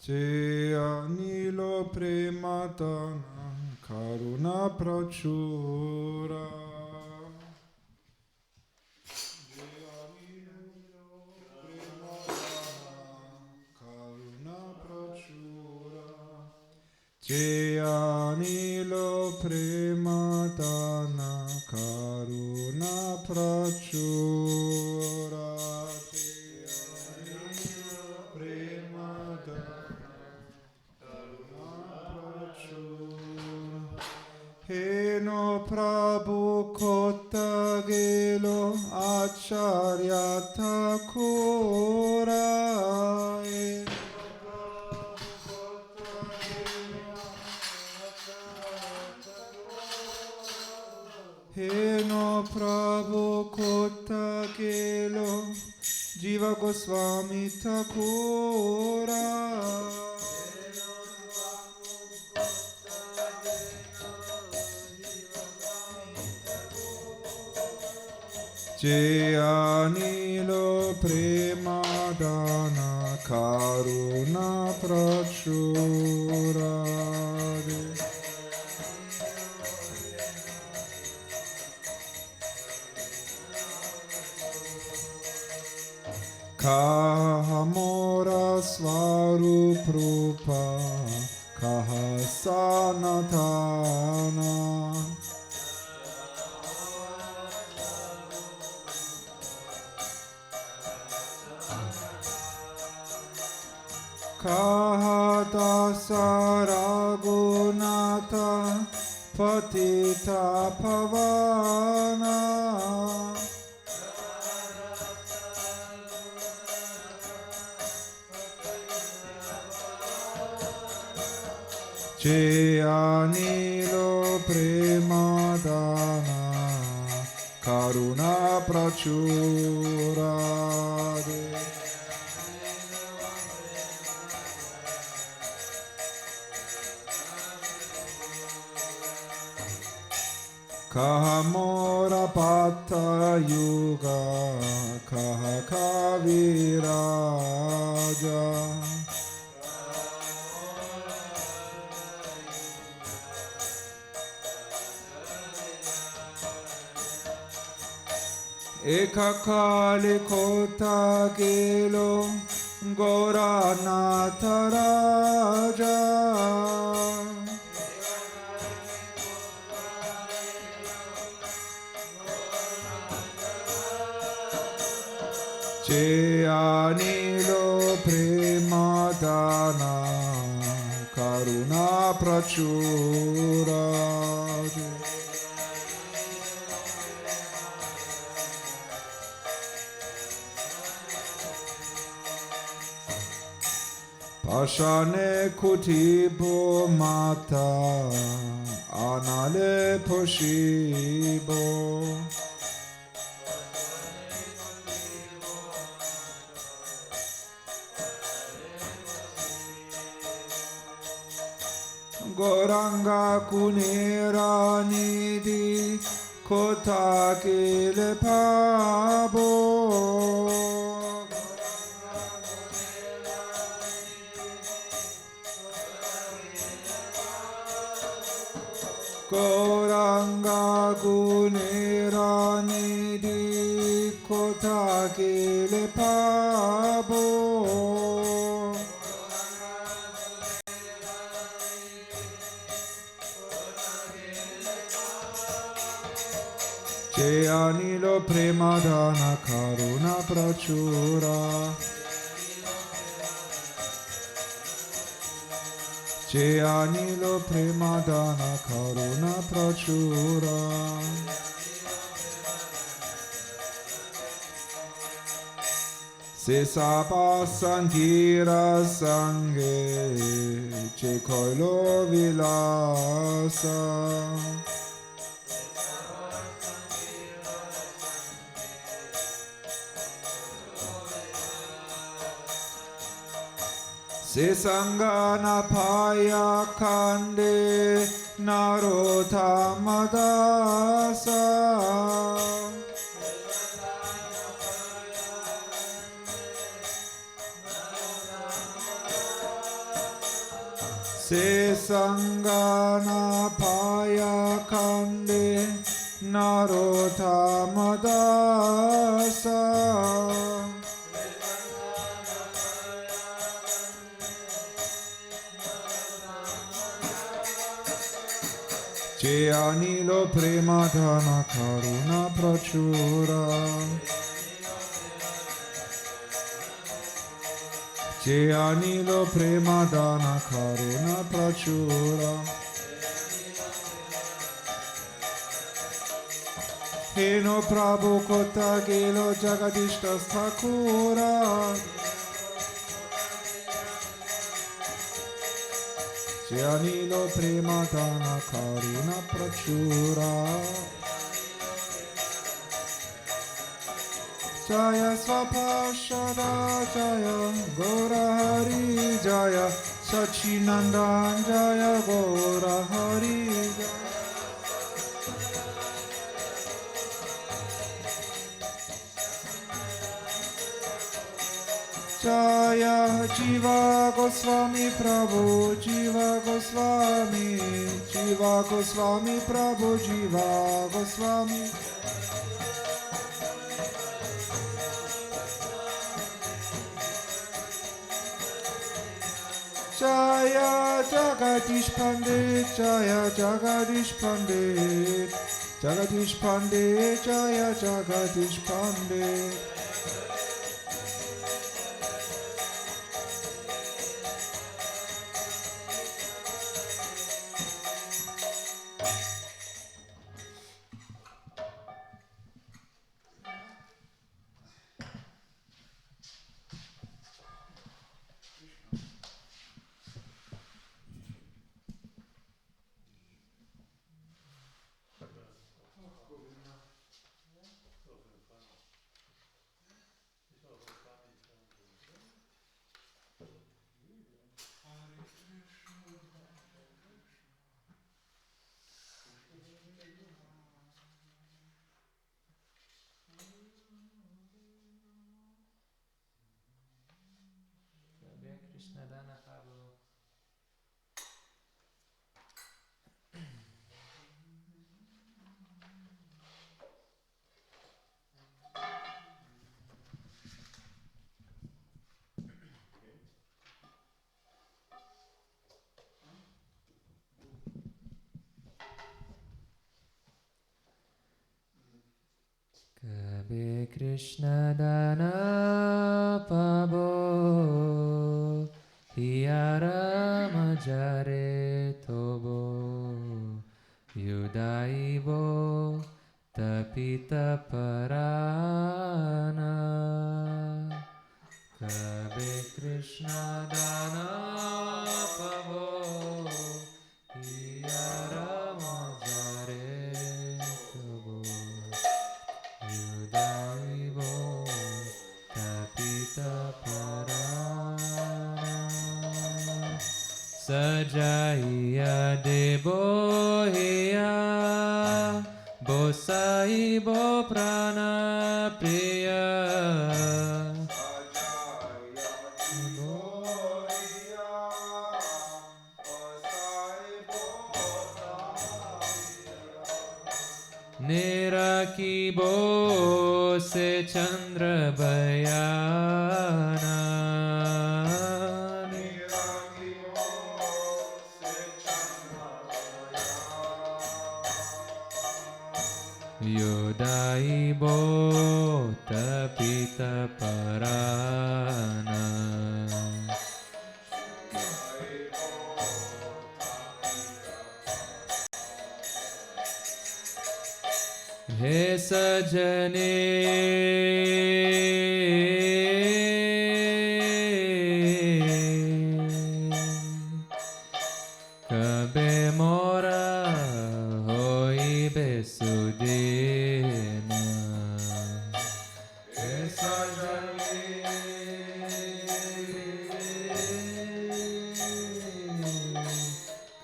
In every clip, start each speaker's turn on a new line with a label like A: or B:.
A: Jayanilo Premadana Karuna Prachura. Jayanilo Premadana Karuna Prachura. Heno Prabhu Kotagelo Acharya Thakura. Heno Prabhu Kotagelo Jiva Gosvami Thakura. Jayanilo Premadana Karuna Prachura. Kahamora Svaruprupa Kahasanatana. Kahadasaragunata Patita Pavana. Jayanilo Premadana Karuna Prachura. Kahamora Pata Yuga Kaha Kaviraja. Ekakali Kotagelo Goranataraja. Jayanilo Premadana Karuna Prachura. Pashane Kutibo Mata Anale Poshibo. Goranga Kunera Nidhi Kotakile Pabo. Goranga Kunera Nidhi Kotakile Pabo. Jayanilo Premadana Karuna Prachura. Jayanilo Premadana Karuna Prachura. Sesapa Sangira Sange Chekoilo Vilasa. Sesangana Paya Kande Narotamadasa. Se sangana paya kande narotamadasa che anilo premadana karuna prachura che anilo premadana karuna prachura heno prabhu kota gelo Jagadish Thakura che anilo premadana karuna prachura Jaya Svapashada Jaya Gora Hari Jaya Sachinandan Jaya Gora Hari Jaya Jiva Gosvami Prabhu Jiva Gosvami Jiva Gosvami Prabhu Jiva Gosvami Jaya Jagadish Pandit Jaya Jagadish Pandit Jagadish Pandit Jaya Jagadish Pandit
B: Kabe Krishna Dana Pabo Hiyara Majare Tobo Yudaibo Tapita Parana Kabe Krishna Dana Pabo Hiyara Majare Tobo Yudaibo Tapita Parana Sajaiya Debo Heya Bosaibo Prana Priya Nirakibo se Chandra Bayana Yodaibo Tapita Parana He Sajane Kabe Mora Hoi Besudena He Sajane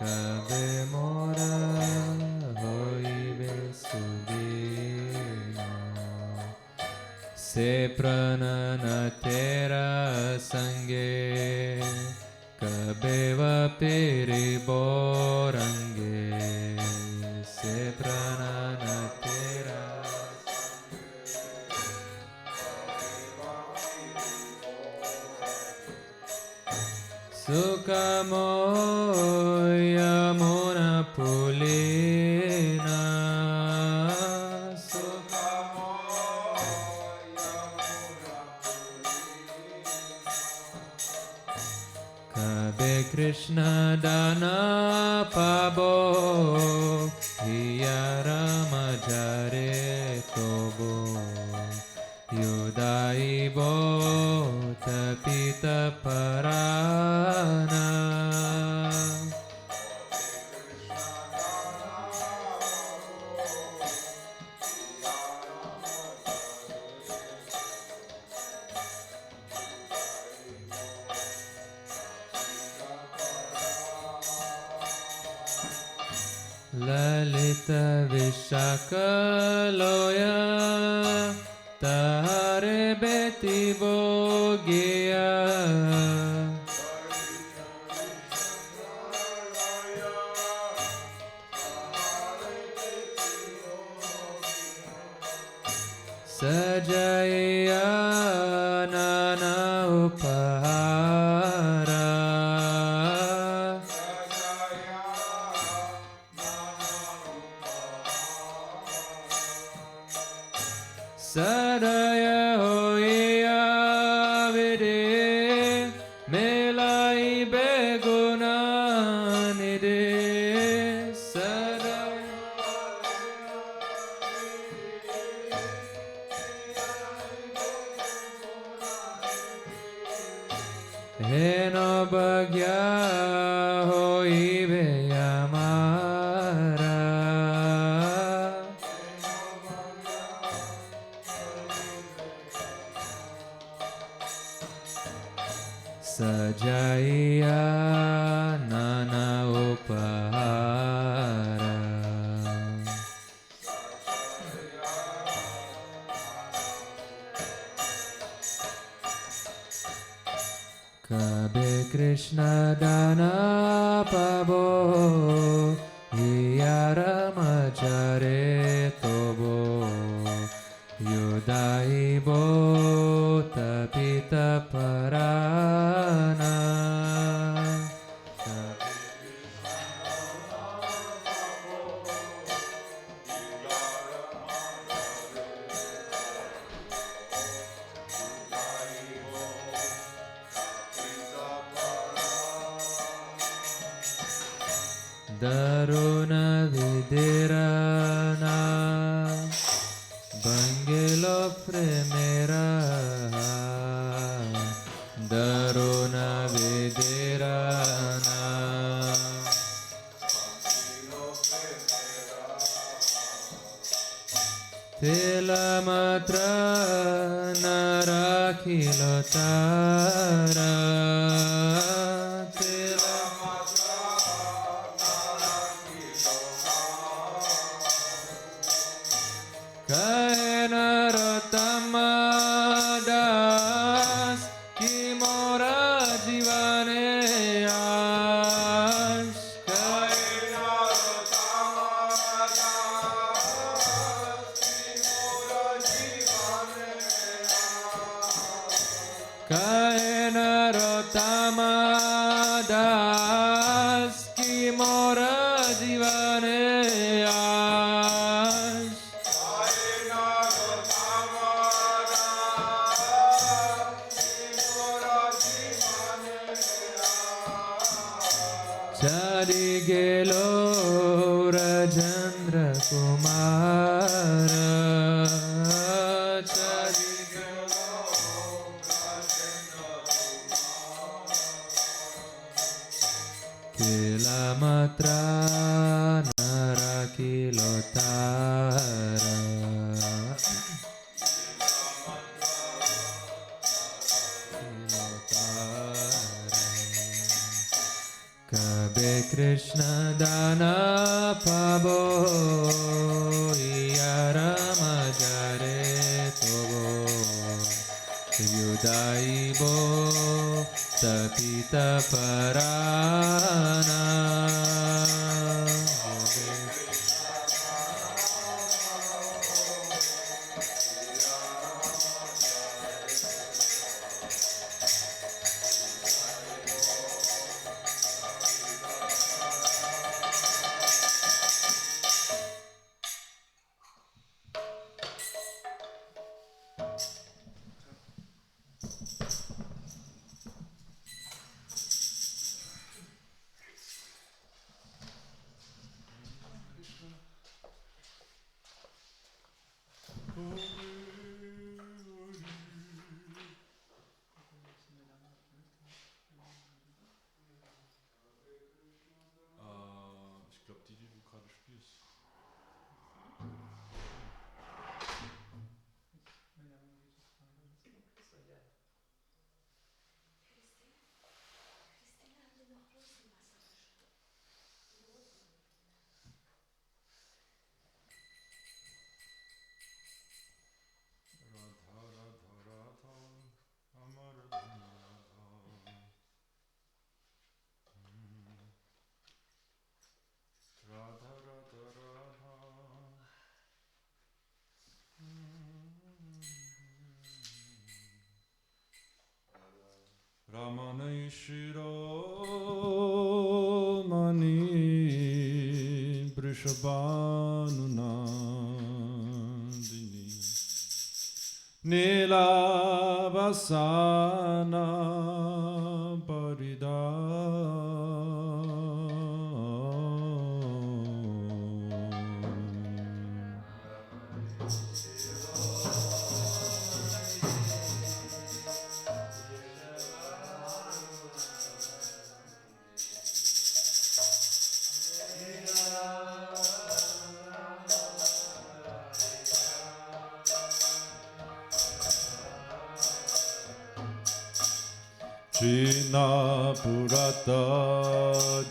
B: Kabe Mora Hoi Besudena Se pranana tera sange kabeva tere borange se pranana tera Sukamoya mona pulena Kabe Krishna dana pabo Hiyarama jare tobo Yudaibo tapita parana Lalita Vishakaloya Tahare Beti Bogia Sajaya Nana Upahara Sadaya hoya vide melai beguna nide sadaya heno bagya hoi beyamara Sajaya nana upahara Kabe Krishna dana pabo Hiyarama jare tobo Yudaibo tapita parana Daruna vidirana Bangelo fremera Daruna vidirana Tela matra narakilo tara Tela Kaena Rotamadas Kimora Jivane Ash Kaena Rotamadas Kimora Jivane Ash Kaena Rotamadas Kimora Jivane Ash Chari gelo Rajendra Kumara Chari gelo Rajendra Kumara Kila matra narakilotara Kabe Krishna dana pabo Iyarama jare tobo Yudaibo Tapita Parana.
A: Ich glaube, die du gerade spielst. Ramana Shiromani Brishabhanunandini Nilavasana Parida China Purata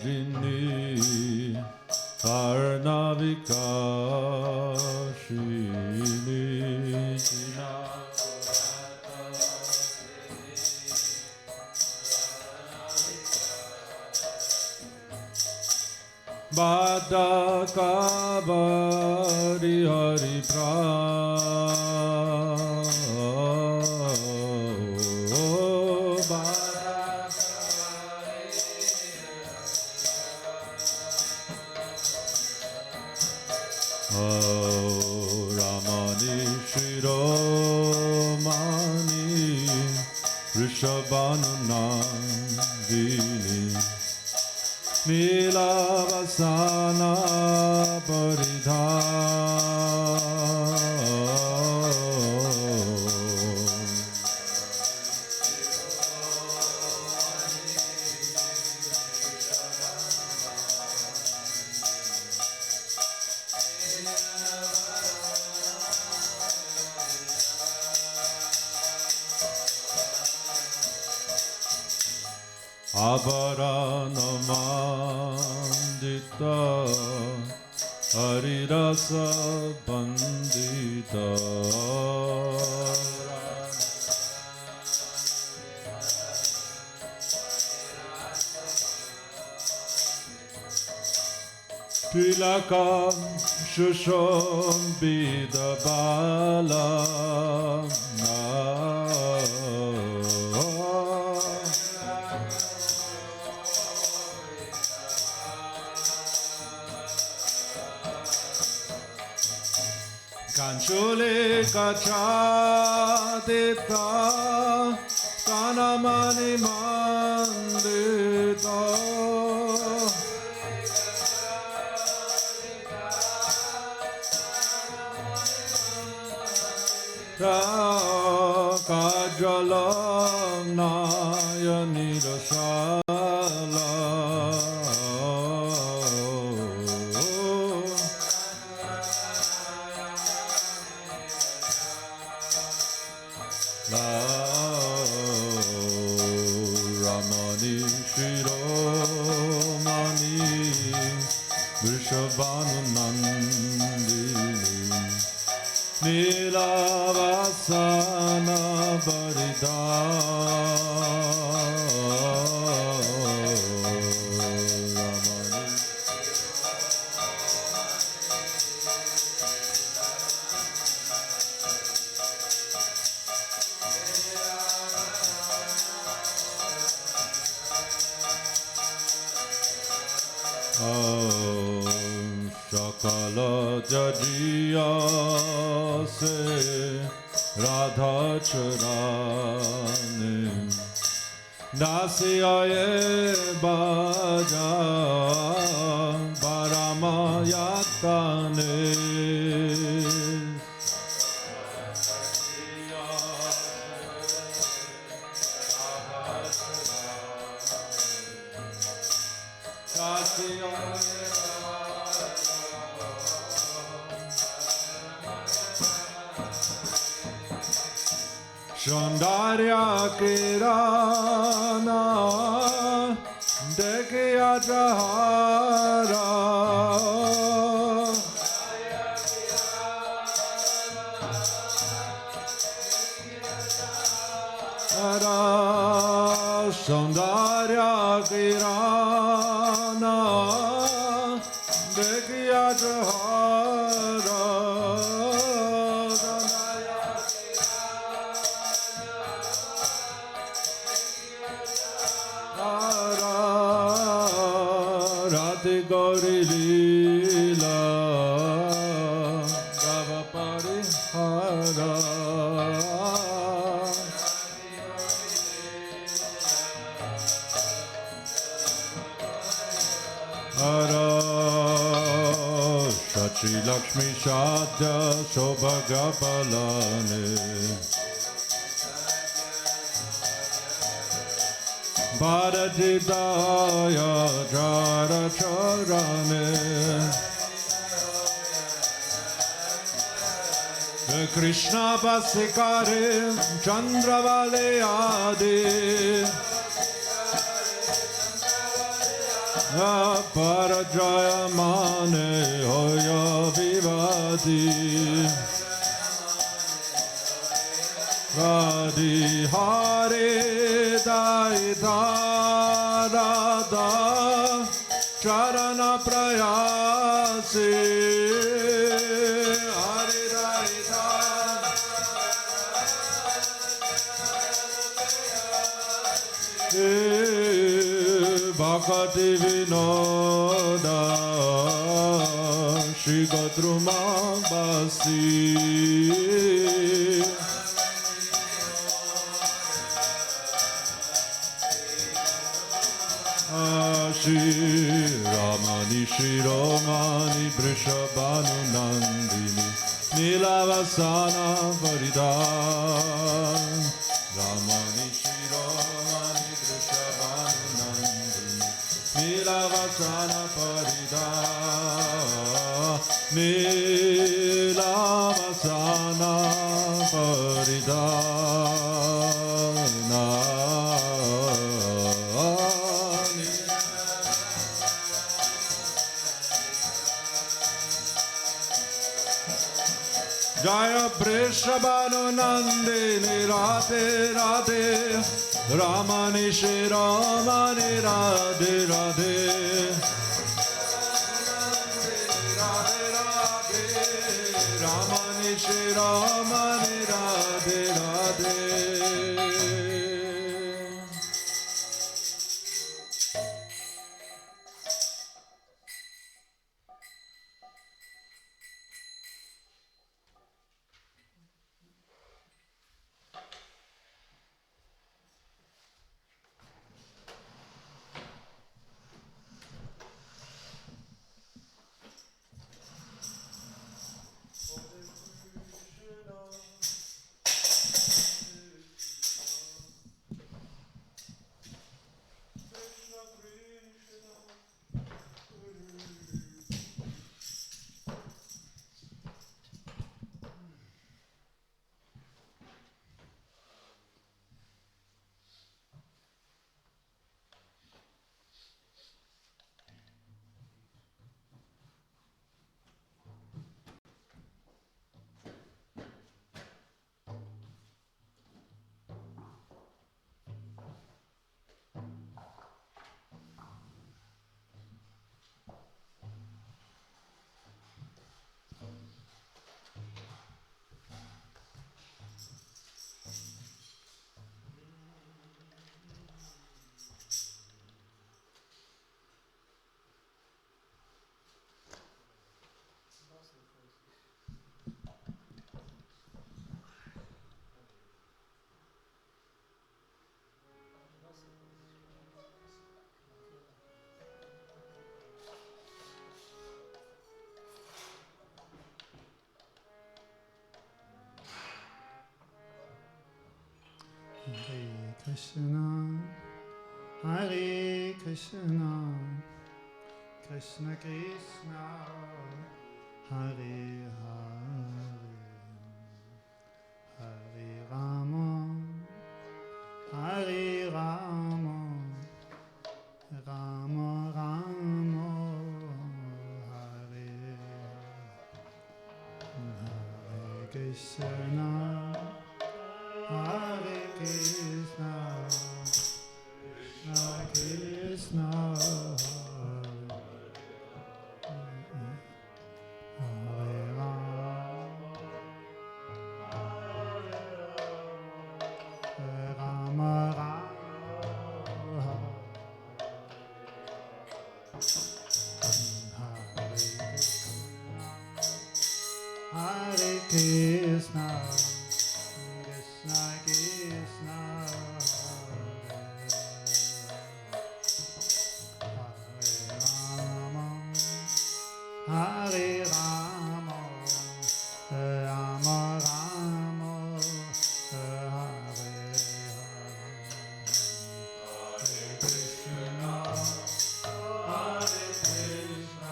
A: Jini Karnavikashini China Bada Kabari Hari Ramani Shiromani Rishabhanunandini Nilavasana Paridha Avaranamandita Harirasa Pandita Tilakam Shusham Bidabala Kanchule Kachadita Kanamani Mandita Kajala Nayani Rashala Ramani Shiromani Vrishabhanunandini Nilavasana Parida Shakala jajiya se Radha charane Dasiyaye baja Paramayatane Shandarya kirana dekya jahara Shandarya kirana dekya jahara Gauri Leela Gava Parihara Hara Shachi Lakshmi Shadya Shobhaga Palane Bharatidaya Jara Charane Krishna Basikare Chandravale Adi Parajaya Mane Hoya Vivadi Radhi Hare Daida Radha Charana Prayasi Hare Daida Bhakati Vinoda Shri Gadruma Basi Shri Ramani Vrishabhanu Nandini Nilavasana Varida Ramani Vrishabhanu Nandini Nilavasana Varida Nilavasana Varida Jaya Vrishabhanu Nandini Radhe Radhe Ramani Shri Ramani Radhe Radhe Radhe Radhe Ramani Shri Ramani Radhe Radhe Krishna
C: Krishna, Hare Krishna, Krishna Krishna, Hare Hare, Hare Rama, Hare Rama, Rama Rama, Hare Hare Krishna, Hare Krishna, Krishna Krishna, Hare Rama, Rama Rama, Hare Krishna, Krishna Krishna, Hare Rama, Rama Rama, Hare Krishna, Hare Krishna,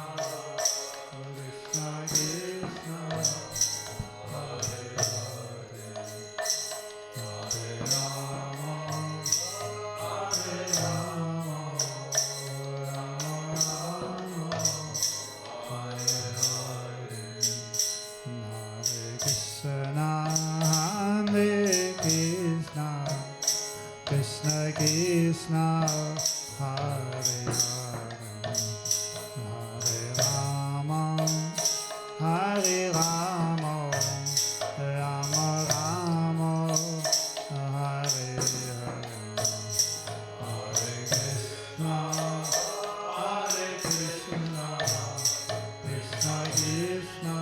C: Krishna Krishna, Hare Rama, Hare Rama, Rama Rama, Hare Krishna, Hare Krishna, Krishna Krishna, Hare Hare Rama, Hare Rama, Rama Rama, Hare Hare Krishna, Hare Krishna, Krishna Krishna,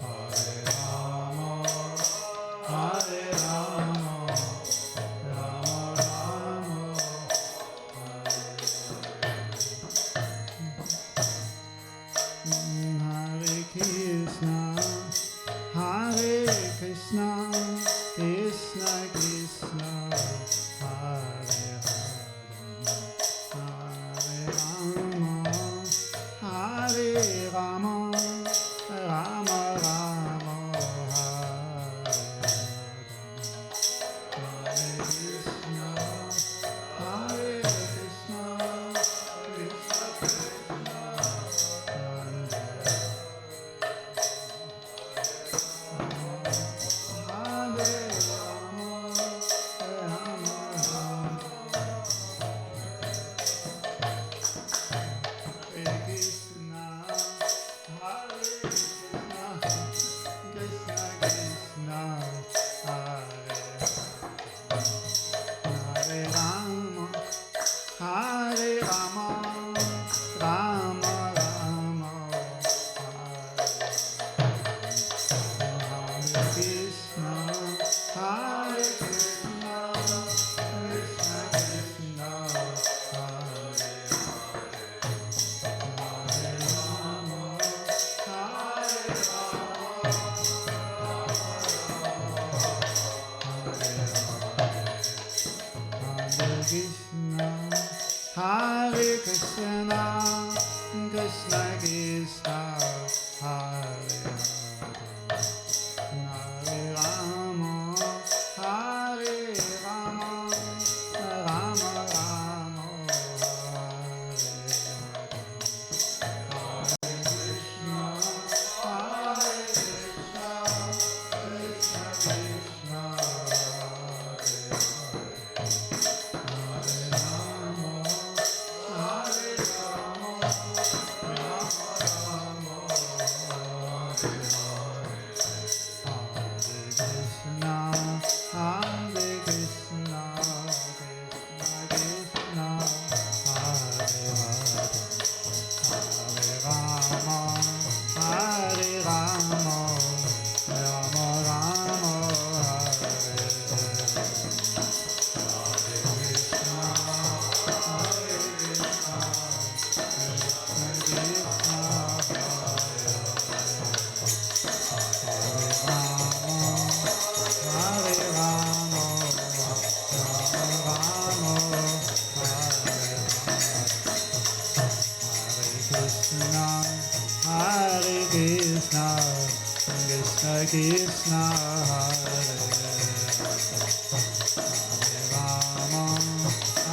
C: Hare Rama, Hare Rama, Rama Rama, Hare Krishna, Hare Krishna, Krishna Krishna, Hare Hare, Hare Rama, Rama Rama, Hare Krishna, Hare Krishna, Krishna Krishna, Hare Rama, Rama Rama, Hare Krishna, Hare Krishna, Krishna Krishna, Hare Hare Rama, Hare Rama, Rama Rama, Hare Krishna, Hare Krishna, Krishna Krishna, Hare Hare Rama, Hare Rama, Hare Krishna, Hare Krishna, Krishna Krishna, Hare Hare Rama, Hare Rama, Rama Rama, Hare Krishna, Hare Krishna, Krishna Krishna, Hare Rama, Hare Rama, Krishna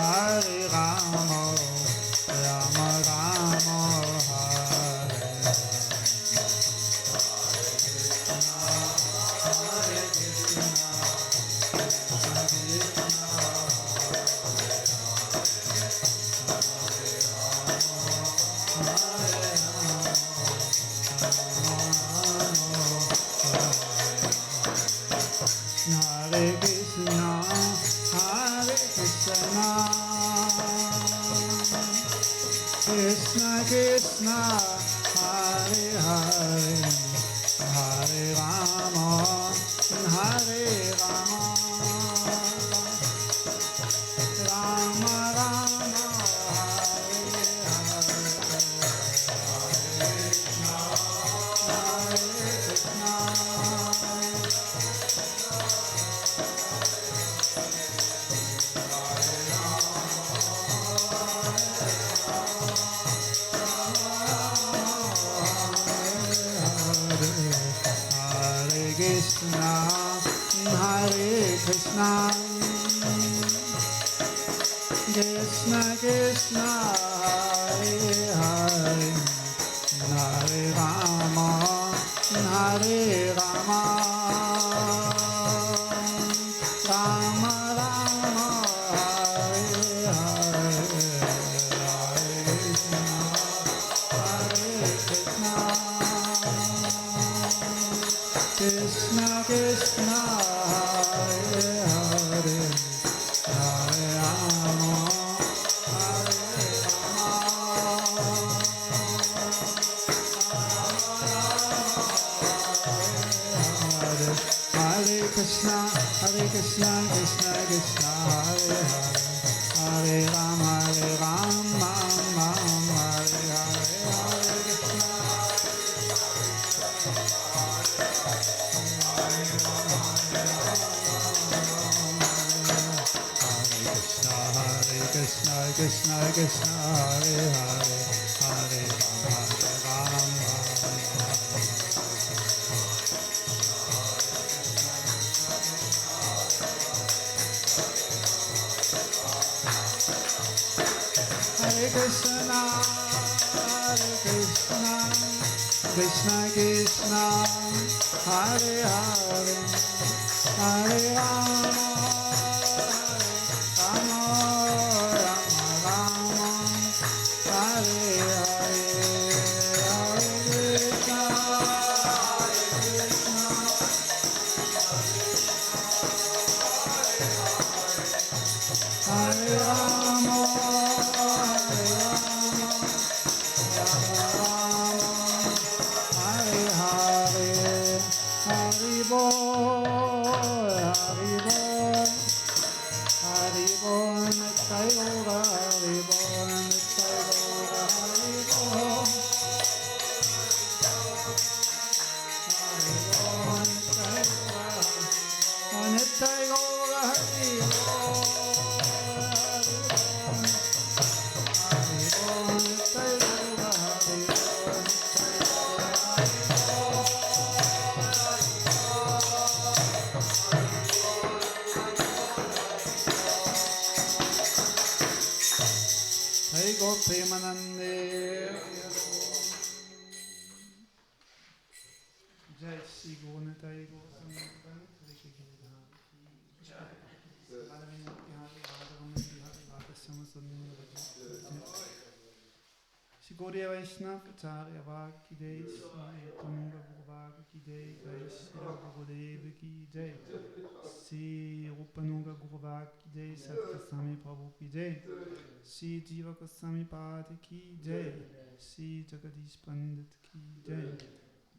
C: Hare Rama Rama Rama Hare Hare Krishna, Hare Krishna, Krishna Krishna, Hare Hare, Hare Rama, Hare Rama, Rama Rama, Hare Hare, Hare Krishna, Hare Krishna. Hare Krishna, Hare Krishna, Krishna Krishna, Hare Hare, Hare Rama, Hare Rama, Rama Rama, Hare Hare, Hare Krishna, Hare Krishna. Krishna Krishna Hare Hare Hare Rama Hare Rama Hare Krishna Krishna Krishna Hare Hare Hare Rama Rama Hare Hare Hare Krishna Krishna Krishna Krishna Hare Hare Hare Rama Hare Krishna Krishna Krishna Hare Hare Hare Rama Gaudiya Vaishnava Acharya Ki Jai, Sri Rupananga Guruvaka Ki Jai, Jai Sri Gurudeva Ki Jai, Sri Rupananga Guruvaka Ki Jai, Sat Gosvami Prabhu Ki Jai, Sri Jiva Gosvami Pad Ki Jai, Sri Jagadish Pandit Ki Jai,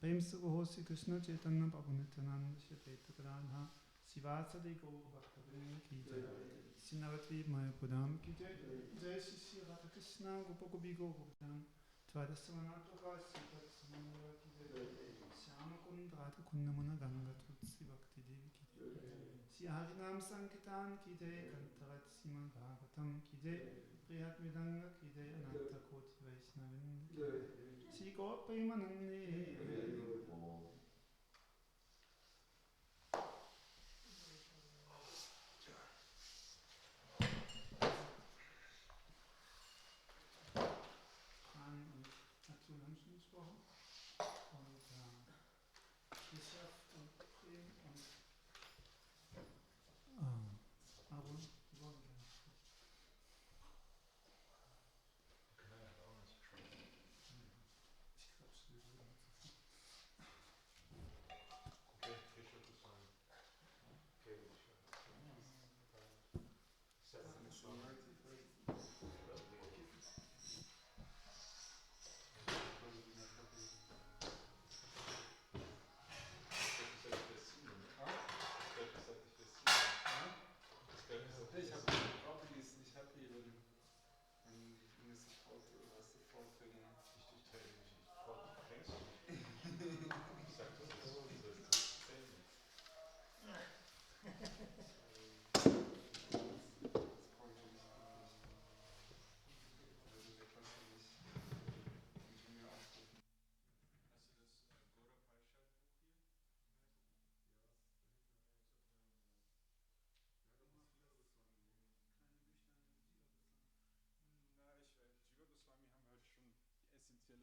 C: Prem Se Gaho Sri Krishna Chaitanya Prabhu Nityananda Shri Advaita Gadadhar Sivasadi Gaur Bhakta Ki Jai, Sri Navadvip Maya Pradam Ki Jai, Jai Sri Sri Radha Krishna Gopa Gopi Gaur Bhaktam Tvadasamanatoka Sita Samandra Ki Jai, Shyama Kund Radha Kundamana Ganga Tulsi Bhakti Devi Ki Jai, Sri Harinam Sankirtan Ki Jai, Kantarat Srimad Bhagavatam Ki Jai, Prihat Vidanga Ki Jai, Ananta Koti Vaishnavin Ki Jai, Sri Gaur Premanande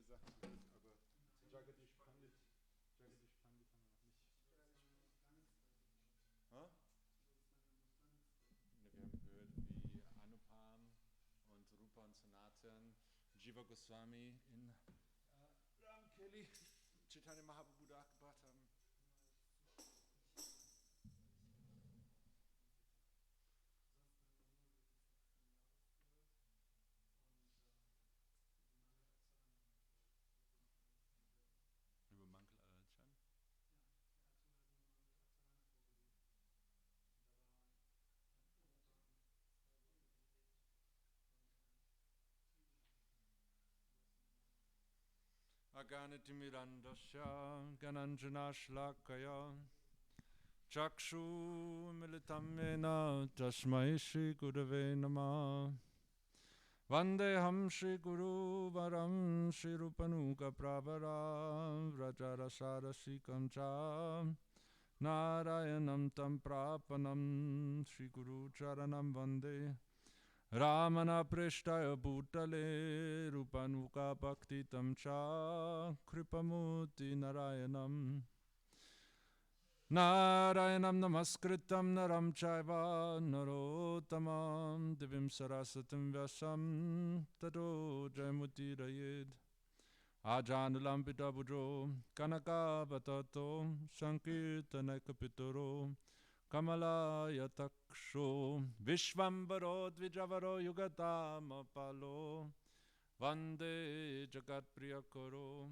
A: gesagt, aber Jagadish Pandit haben wir noch nicht. Ha? Wir haben gehört, wie Anupam und Rupa und Sanatan, Jiva Gosvami in Ramkeli, Chaitanya Mahaprabhu dargebracht haben. Über Mangal-Achan. Aganitimirandasya Gananjana Shlakaya Chakshu Militam Yena Tasmai Shri Gurave Namah Vandeham Shri Guru Varam Shri Rupanuga Pravara Vrajarasarasikam Cha Narayanam Tam Prapanam Shri Guru Charanam Vande Ramana Prishtaya Bhutale Rupanuka Bhakti Tamcha Kripamuti Narayanam Narayanam Namaskritam Naram Chaiva Narotamam Divim Sarasatam Vyasam Tato Jaimutirayed Ajanulam Pitabudro Kanaka Batato Sankirtana Kapitoro Kamala Yataksho Vishvambaro Dvijavaro Yugatama Palo Vande Jagat Priyakaro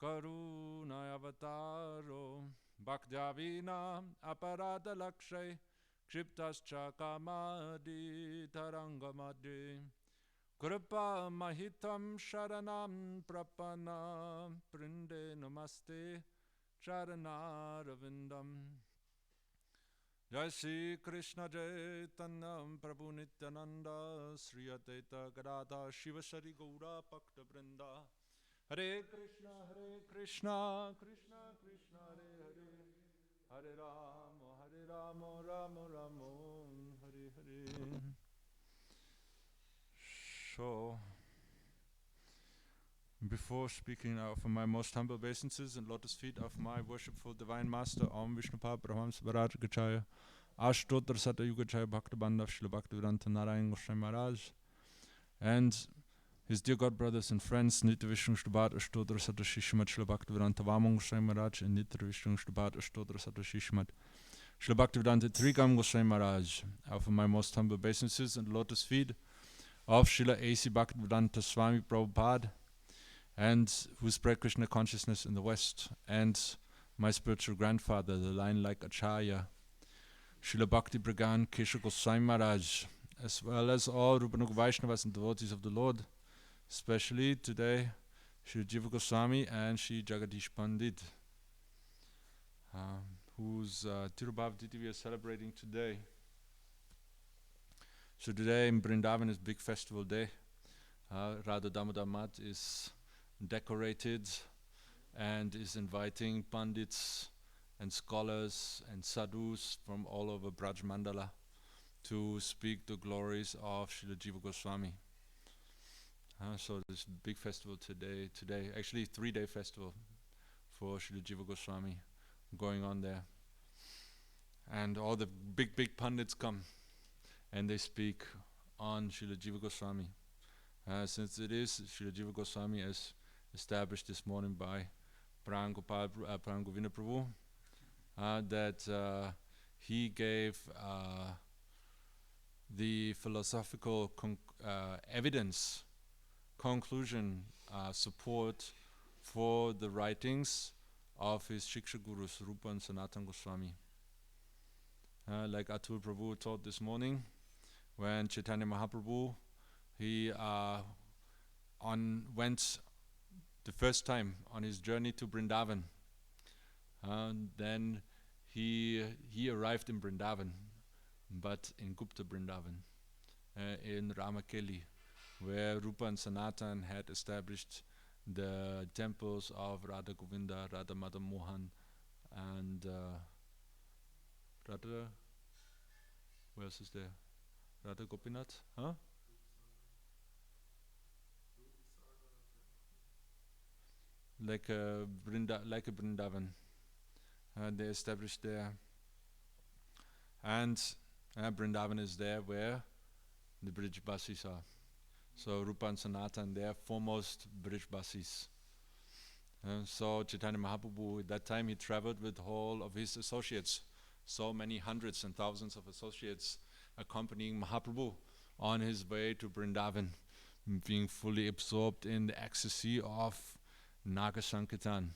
A: Karuna Avataro Bhaktyavina Aparada Lakshay Kshiptascha Kamadi Tarangamadi Kripa Mahitam Sharanam Prapana Prinde Namaste Charanarvindam Jai Shri Krishna Chaitanya Prabhu Nityananda Sri Advaita Gadadhar Shiva Shri Gaura Bhakta Vrinda Hare Krishna Krishna Krishna Hare Hare Hare Rama Rama Rama Hare Hare. So, before speaking of my most humble obeisances and lotus feet of my worshipful divine master Om Vishnupad Brahmans Varaj Gachaya Ashtotra Sata Yugachaya Bhaktabandha Srila Bhaktivedanta Narayan Goswami Maharaj and his dear God brothers and friends Nitya Vishnu Shtabat Ashtotra Sata Shishmat Srila Bhaktivedanta Vamon Goswami Maharaj and Nitya Vishnu Shtabat Ashtotra Sata Shishmat Srila Bhaktivedanta Trikam Goswami Maharaj. Offer my most humble obeisances and lotus feet of Srila A.C. Bhaktivedanta Swami Prabhupada and who spread Krishna consciousness in the West, and my spiritual grandfather, the line-like Acharya, Srila Abendprogramm Keshav Goswami Maharaj, as well as all Rupanuga Vaishnavas and devotees of the Lord, especially today, Sri Jiva Goswami and Sri Jagadish Pandit, whose Tirubhav Titi we are celebrating today. So today in Vrindavan is big festival day. Radha Damodar Mat is decorated and is inviting Pandits and scholars and sadhus from all over Braj Mandala to speak the glories of Srila Jiva Goswami. So this big festival today, actually 3-day festival for Srila Jiva Goswami going on there. And all the big Pandits come and they speak on Srila Jiva Goswami. Since it is Srila Jiva Goswami as established this morning by Pran Govinda Prabhu, that he gave the philosophical evidence, conclusion, support for the writings of his Shiksha Gurus, Rupa and Sanatan Goswami. Like Atul Prabhu taught this morning, when Chaitanya Mahaprabhu, he went the first time on his journey to Vrindavan. Then he arrived in Vrindavan, but in Gupta Vrindavan, in Ramakeli, where Rupa and Sanatan had established the temples of Radha Govinda, Radha Madan Mohan, and Radha, where else is there? Radha Gopinath? like a Vrindavan. They established there, and Vrindavan is there where the Brij Basis are. So Rupa and Sanatan, they are foremost Brij Basis. So Chaitanya Mahaprabhu, at that time he traveled with all of his associates, so many hundreds and thousands of associates accompanying Mahaprabhu on his way to Vrindavan, being fully absorbed in the ecstasy of Naga Sankirtan,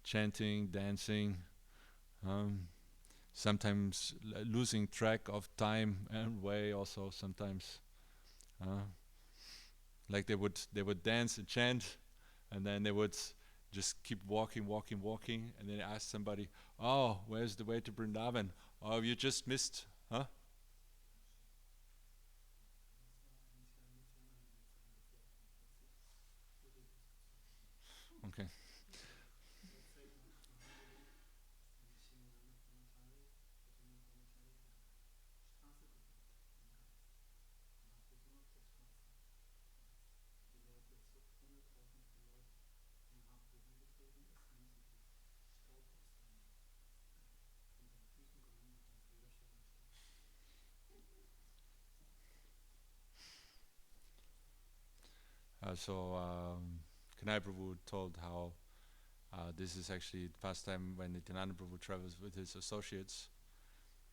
A: chanting, dancing, sometimes losing track of time and way also sometimes. Like they would dance and chant, and then they would just keep walking, and then ask somebody, "Oh, where's the way to Vrindavan? Oh, you just missed, huh?" Okay. So Kanai Prabhu told how this is actually the first time when Nityananda Prabhu travels with his associates.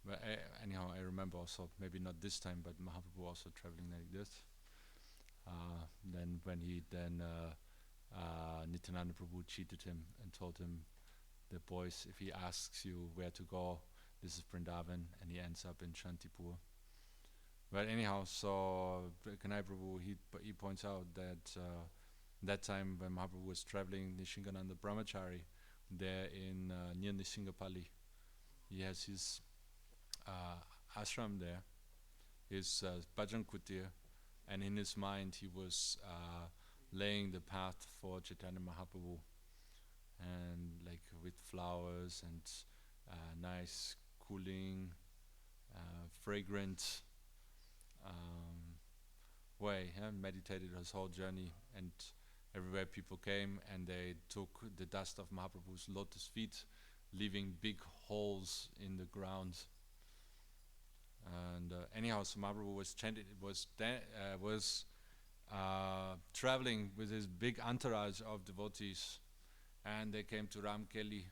A: But anyhow, I remember also, maybe not this time, but Mahaprabhu also traveling like this. Then when Nityananda Prabhu cheated him and told him, the boys, if he asks you where to go, this is Vrindavan, and he ends up in Shantipur. But anyhow, so Kanai Prabhu, he points out that that time when Mahaprabhu was traveling, Nishingananda Brahmachari, there in near Nisingapalli, he has his ashram there, his bhajan kutir, and in his mind he was laying the path for Chaitanya Mahaprabhu, and like with flowers and nice, cooling, fragrant way, meditated his whole journey, and everywhere people came and they took the dust of Mahaprabhu's lotus feet, leaving big holes in the ground. And anyhow, so Mahaprabhu was chanting, was traveling with his big entourage of devotees, and they came to Ramkeli,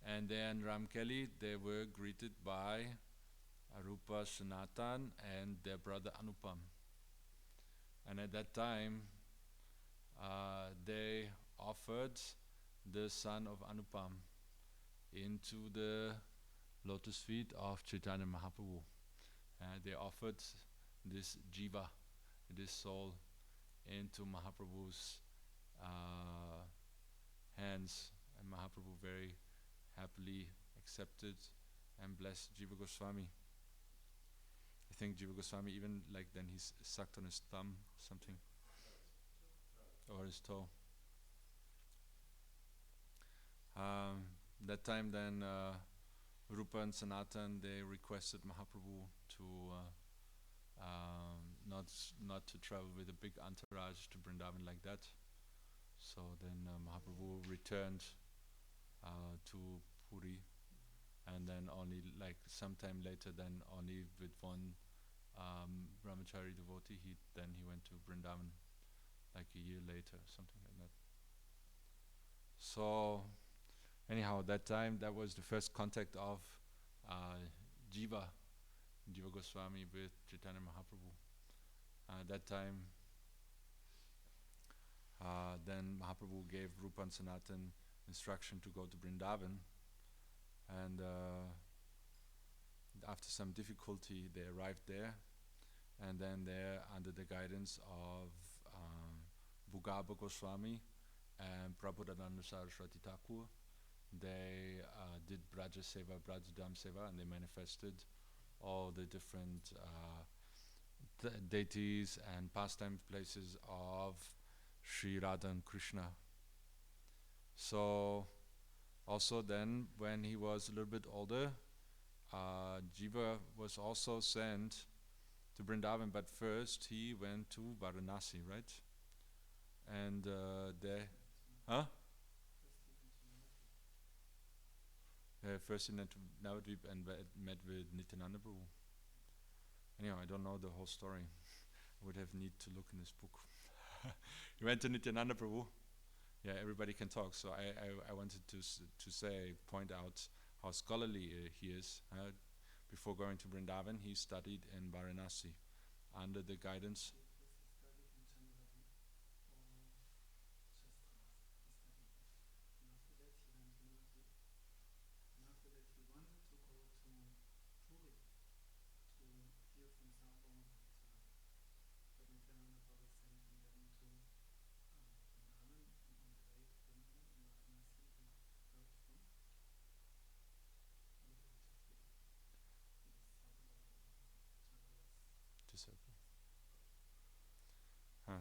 A: and then Ramkeli they were greeted by Arupa, Sanatan, and their brother Anupam. And at that time, they offered the son of Anupam into the lotus feet of Chaitanya Mahaprabhu. They offered this Jiva, this soul, into Mahaprabhu's hands, and Mahaprabhu very happily accepted and blessed Jiva Gosvami. I think Jiva Goswami even like then he sucked on his thumb something, or his toe. That time then Rupa and Sanatan, they requested Mahaprabhu to not to travel with a big entourage to Vrindavan like that. So then Mahaprabhu returned to Puri, and then only like sometime later, then only with one brahmachari devotee, he went to Vrindavan like a year later, something like that. So anyhow, that time that was the first contact of Jiva Goswami with Chaitanya Mahaprabhu. That time, then Mahaprabhu gave Rupa and Sanatan instruction to go to Vrindavan, and after some difficulty they arrived there, and then there under the guidance of Bhugaba Goswami and Prabhupada Saraswati Thakur, they did Braja Seva, Braja Dham Seva, and they manifested all the different deities and pastime places of Sri Radha and Krishna. So also then when he was a little bit older, Jiva was also sent to Vrindavan, but first he went to Varanasi, right? And there Huh? First in Navadvip and met with Nityananda Prabhu. Anyhow, I don't know the whole story. I would have need to look in this book. He went to Nityananda Prabhu. Yeah, everybody can talk. So I wanted to say, point out how scholarly he is. Before going to Vrindavan, he studied in Varanasi under the guidance.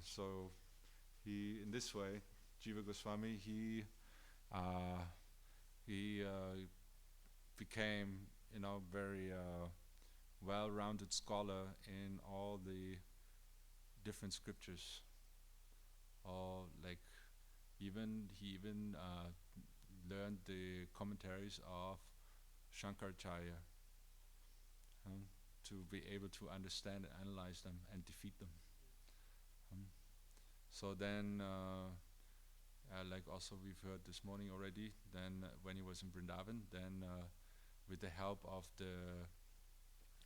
A: So he, in this way, Jiva Goswami, he became, very well-rounded scholar in all the different scriptures. All like, he even learned the commentaries of Shankaracharya to be able to understand and analyze them and defeat them. So then, like also we've heard this morning already, then when he was in Vrindavan, then with the help of the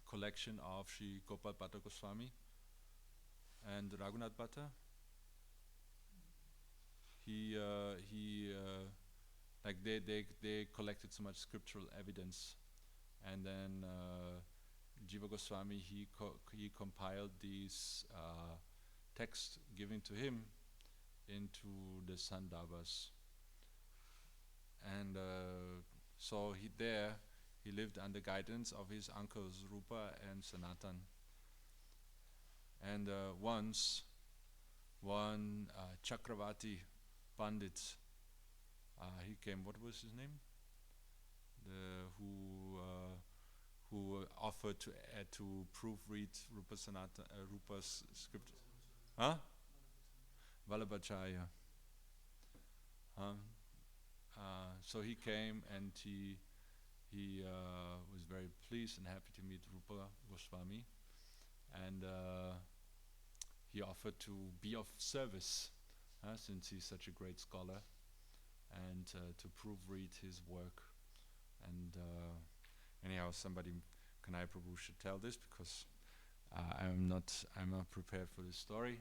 A: collection of Sri Gopal Bhatta Goswami and Raghunath Bhatta, like they collected so much scriptural evidence, and then Jiva Goswami he compiled these texts given to him into the Sandarbhas, and so he lived under guidance of his uncles Rupa and Sanatan. And once one Chakravarti Pandit, he came. What was his name? Who offered to proofread Rupa's script. Huh? Vallabhacharya. So he came and he was very pleased and happy to meet Rupa Goswami, and he offered to be of service, since he's such a great scholar, and to proofread his work. And anyhow, somebody, Kanai Prabhu, should tell this, because I'm not prepared for this story.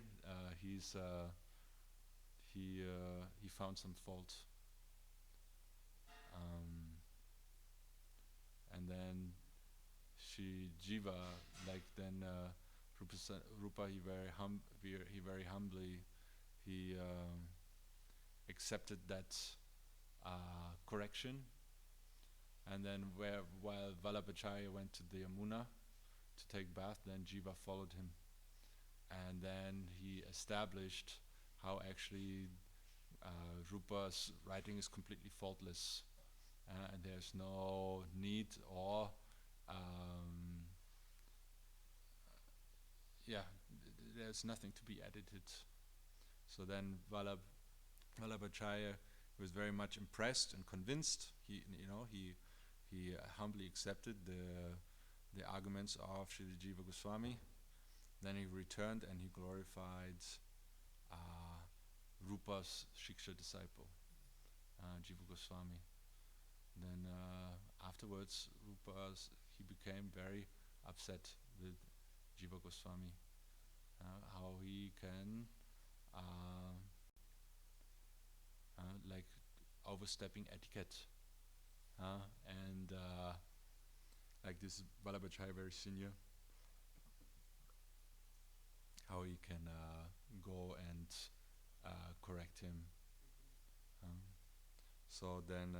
A: He found some fault, and then Jiva, like then Rupa, he very humbly he accepted that correction, and then while Vallabhacharya went to the Yamuna to take bath, then Jiva followed him, and then he established how actually Rupa's writing is completely faultless, and there's no need or there's nothing to be edited. So then Vallabhacharya was very much impressed and convinced. He humbly accepted the arguments of Sri Jiva Goswami. Then he returned and he glorified Rupa's Shiksha disciple, Jiva Goswami. Then afterwards, he became very upset with Jiva Goswami, how he can like overstepping etiquette, and like this Vallabhacharya, very senior, how he can go and correct him. So then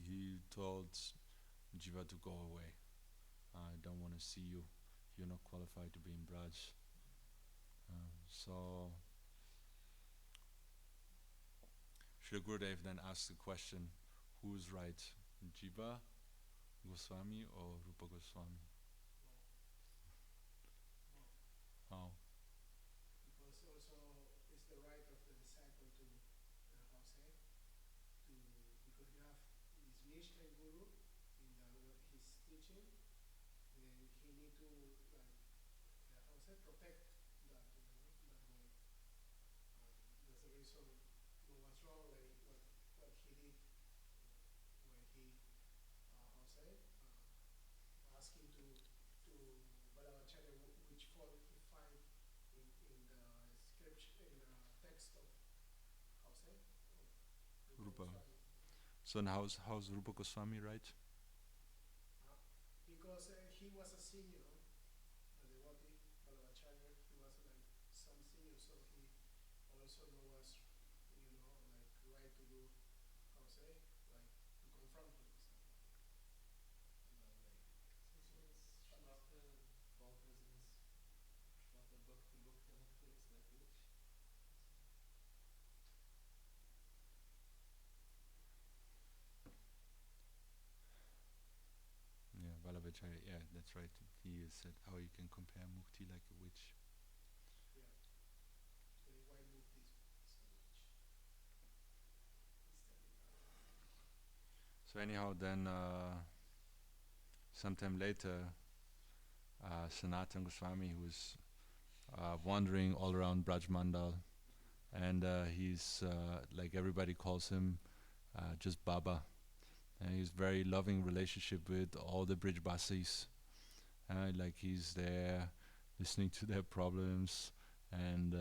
A: he told Jiva to go away. I don't want to see you. You're not qualified to be in Braj. So Sri Gurudev then asked the question, who's right, Jiva Goswami or Rupa Goswami? How?
D: Because also it's the right of the disciple to
A: So and how's Rupa Goswami, right?
C: Because he was a senior, the devotee, Balabacharya, he was like some senior, so he also knows, like right to do, how say, like to confront him.
A: Yeah, Vallabhacharya, yeah, that's right. He said how you can compare mukti like a witch. So anyhow, then sometime later, Sanatana Goswami, who was wandering all around Braj Mandal, and he's like everybody calls him just Baba. And he's very loving relationship with all the Brijbasis. Like he's there listening to their problems and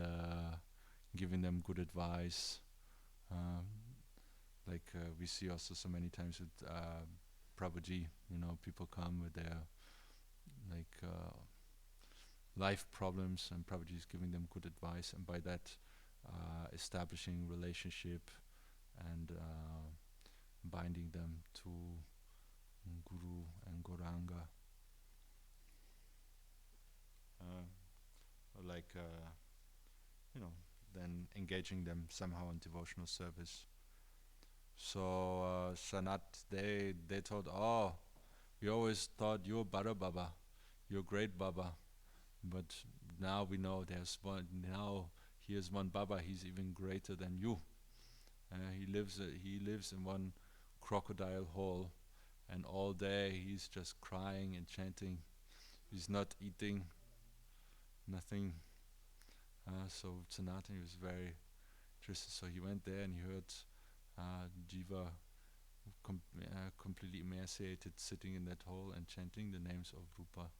A: giving them good advice. Like we see also so many times with Prabhuji, people come with their like life problems, and Prabhuji is giving them good advice, and by that establishing relationship and binding them to Guru and Gauranga. Then engaging them somehow in devotional service. So Sanat, they thought, oh, we always thought you're Bara Baba, you're great Baba, but now we know there's one. Now he is one Baba. He's even greater than you. He lives in one crocodile hole, and all day he's just crying and chanting. He's not eating, nothing. So Sanatana was very interested. So he went there and he heard Jiva completely emaciated, sitting in that hole and chanting the names of Rupa.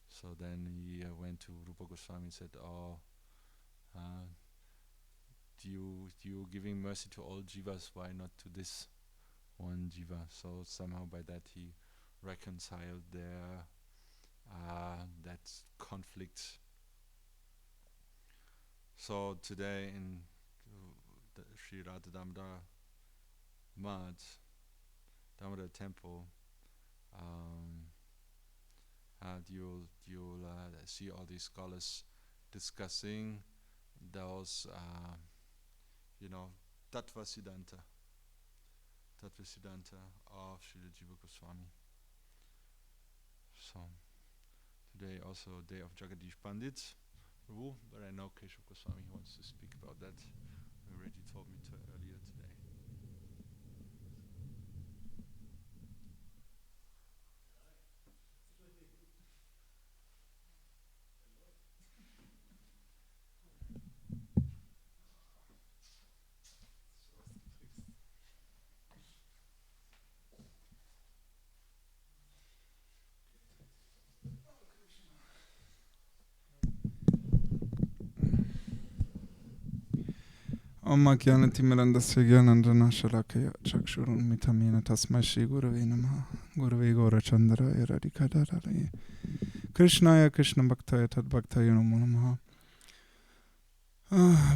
A: So then he went to Rupa Goswami and said, "Oh, you giving mercy to all jivas? Why not to this one jiva?" So somehow by that he reconciled their that conflict. So today in the Sri Radha Damodar Mad, Damodar temple, you'll see all these scholars discussing those, Tattva Siddhanta of Srila Jiva Goswami. So today also day of Jagadish Pandit, but I know Keshav Goswami wants to speak about that. He already told me earlier today.
C: Om Jnanatimirandasya Jnanandana Shalakaya Chakshurunmitam Yena Tasmai Shri Gurave Namaha Gurave Gaurachandraya Radhikadaraye Krishnaya Krishna Bhaktaya Tad Bhaktaya Namo Namaha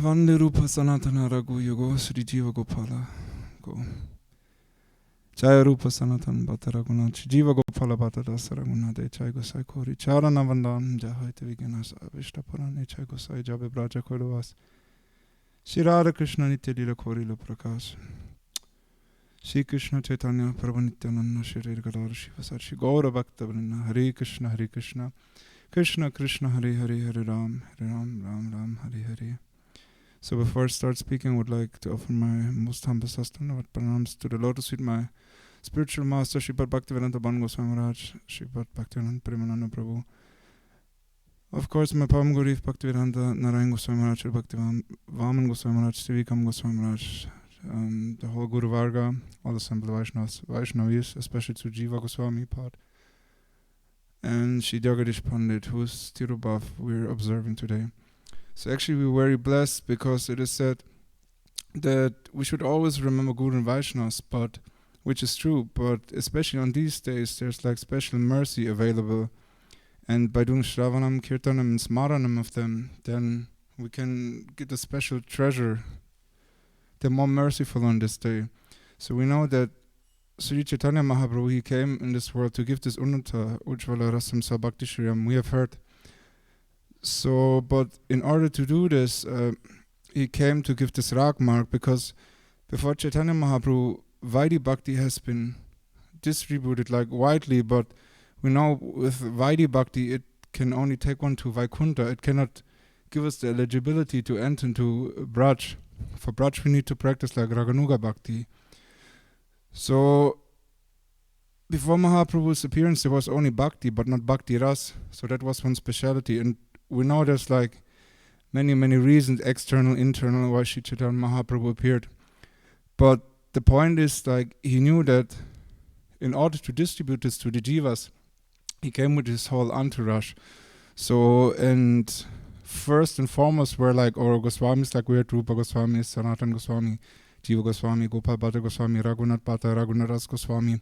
C: Vande Rupa Sanatana Raghu Yogo Sri Jiva Gopala Go Jaya Rupa Sanatan Bhatta Raghunath Jiva Gopala Bhatta Dasa Raghunath Jai Gosai Kori Charana Vandam Jahaita Vigyanas Avishta Purane Jai Gosai Jabe Braja Koilavas Shri Radha Krishna Nitya Lila Korila Prakash Shri Krishna Chaitanya Prabhu Nityananda Shri Gadadhar Shivasar Shri Gaura Bhakta Vrinda Hare Krishna Krishna Krishna Hare Hare Hare Ram Ram Ram Hare Hare. So before I start speaking, I would like to offer my most humble sastanavad pranams to the lotus feet, my spiritual master Sripad Bhaktivedanta Bhan Goswami Maharaj, Sripad Bhaktivedanta Premananda Prabhu. Of course, my Pavam Gurif Bhaktivedanta Narayan Goswami Maharaj, Sri Bhaktivaman Goswami Maharaj, Sri Vikam Goswami Maharaj, the whole Guru Varga, all the assembled Vaishnavis, especially to Jiva Goswami part, and Shri Jagadish Pandit, whose Tirubhav we're observing today. So actually we're very blessed because it is said
D: that we should always remember Guru and Vaishnavas, but which is true, but especially on these days, there's like special mercy available. And by doing Shravanam, Kirtanam, and Smaranam of them, then we can get a special treasure. They're more merciful on this day. So we know that Sri Chaitanya Mahaprabhu, he came in this world to give this Unnata, Ujjvala Rasam Sabhakti Shriyam, we have heard. So, but in order to do this, he came to give this Rag mark, because before Chaitanya Mahaprabhu, Vaidhi Bhakti has been distributed like widely, but we know with Vaidhi Bhakti it can only take one to Vaikuntha. It cannot give us the eligibility to enter into Braj. For Braj we need to practice like Raganuga Bhakti. So before Mahaprabhu's appearance there was only Bhakti but not Bhakti Ras. So that was one speciality, and we know there's like many reasons, external, internal, why Sri Chaitanya Mahaprabhu appeared. But the point is, like, he knew that in order to distribute this to the Jivas, he came with his whole entourage. So, and first and foremost were like our Goswamis, like we had Rupa Goswami, Sanatana Goswami, Jiva Goswami, Gopal Bhatta Goswami, Raghunath Bhatta, Raghunath Das Goswami.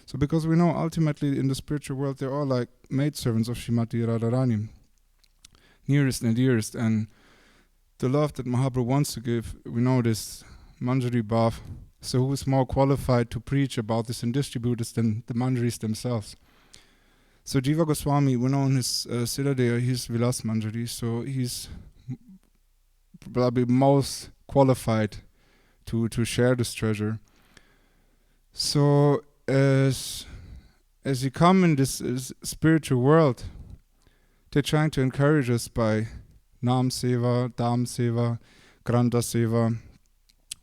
D: So because we know ultimately in the spiritual world they're all like maidservants of Srimati Radharani, nearest and dearest, and the love that Mahaprabhu wants to give, we know this Manjari Bhav. So who is more qualified to preach about this and distribute this than the Manjaris themselves? So Jiva Goswami, we know in his Siddhadeha, he's Vilas Manjari, so he's probably most qualified to share this treasure. So as you come in this spiritual world, they're trying to encourage us by Nam Seva, Dham Seva, Granta Seva,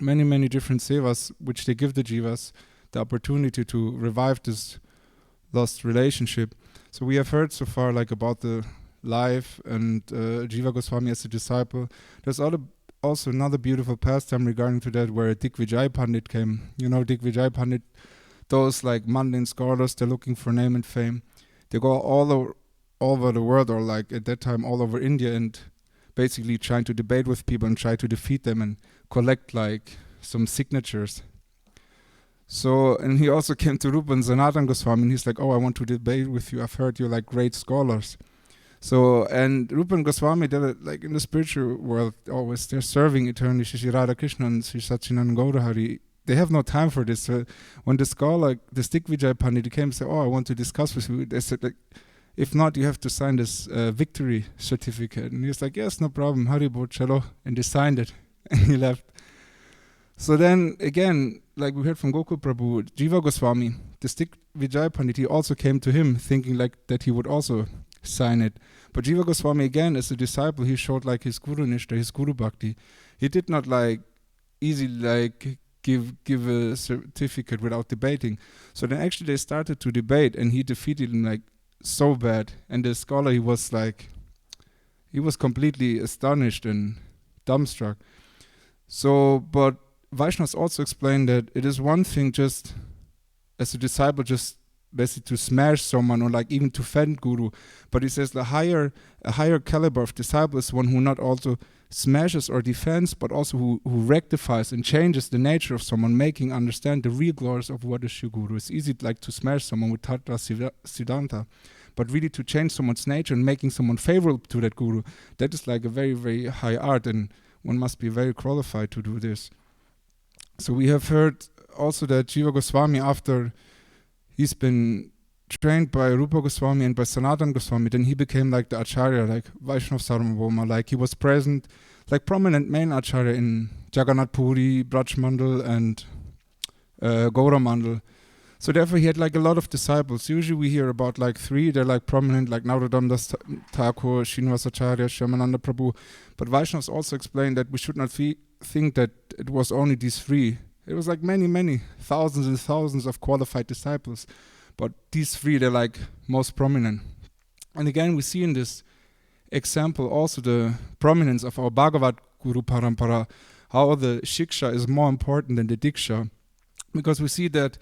D: many different sevas, which they give the jivas the opportunity to revive this lost relationship. So we have heard so far like about the life and Jiva Goswami as a disciple. There's also another beautiful pastime regarding to that, where Digvijay Pandit came. You know, Digvijay Pandit, those like mundane scholars, they're looking for name and fame. They go all over the world, or like at that time all over India, and basically trying to debate with people and try to defeat them and collect like some signatures. So, and he also came to Rupa and Sanatana Goswami, and he's like, oh, I want to debate with you. I've heard you're like great scholars. So, and Rupa and Goswami, they're like in the spiritual world always, they're serving eternally Shri Radha Krishna and Shri Satchidananda Gaurahari. They have no time for this. So when the scholar, the Digvijay Pandit came and said, oh, I want to discuss with you, they said, like, if not, you have to sign this victory certificate. And he was like, yes, no problem, Haribol, chalo. And they signed it, and he left. So then, again, like we heard from Gokul Prabhu, Jiva Goswami, the Digvijay Pandit, he also came to him thinking like that he would also sign it. But Jiva Goswami, again, as a disciple, he showed like his Guru Nishta, his Guru Bhakti. He did not like easily like give a certificate without debating. So then actually they started to debate, and he defeated him like so bad. And the scholar, he was completely astonished and dumbstruck. So, but Vaishnavas also explained that it is one thing just as a disciple just basically to smash someone or like even to offend Guru, but he says a higher caliber of disciple is one who not also smashes or defends, but also who rectifies and changes the nature of someone, making understand the real glories of what is Shri Guru. It's easy like to smash someone with Tatra Siddhanta, but really to change someone's nature and making someone favorable to that Guru, that is like a very, very high art, and one must be very qualified to do this. So we have heard also that Jiva Goswami, after he's been trained by Rupa Goswami and by Sanatana Goswami, then he became like the Acharya, like Vaishnav Sarvabhauma, like he was present, like prominent main Acharya in Jagannath Puri, Braj Mandal and Gaura Mandal. So therefore he had like a lot of disciples. Usually we hear about like 3, they're like prominent, like Narodam Das Thakur, Srinivas Acharya, Shyamananda Prabhu. But Vaishnavas also explained that we should not think that it was only these 3. It was like many, thousands and thousands of qualified disciples. But these 3, they're like most prominent. And again, we see in this example also the prominence of our Bhagavad Guru Parampara, how the Shiksha is more important than the Diksha. Because we see that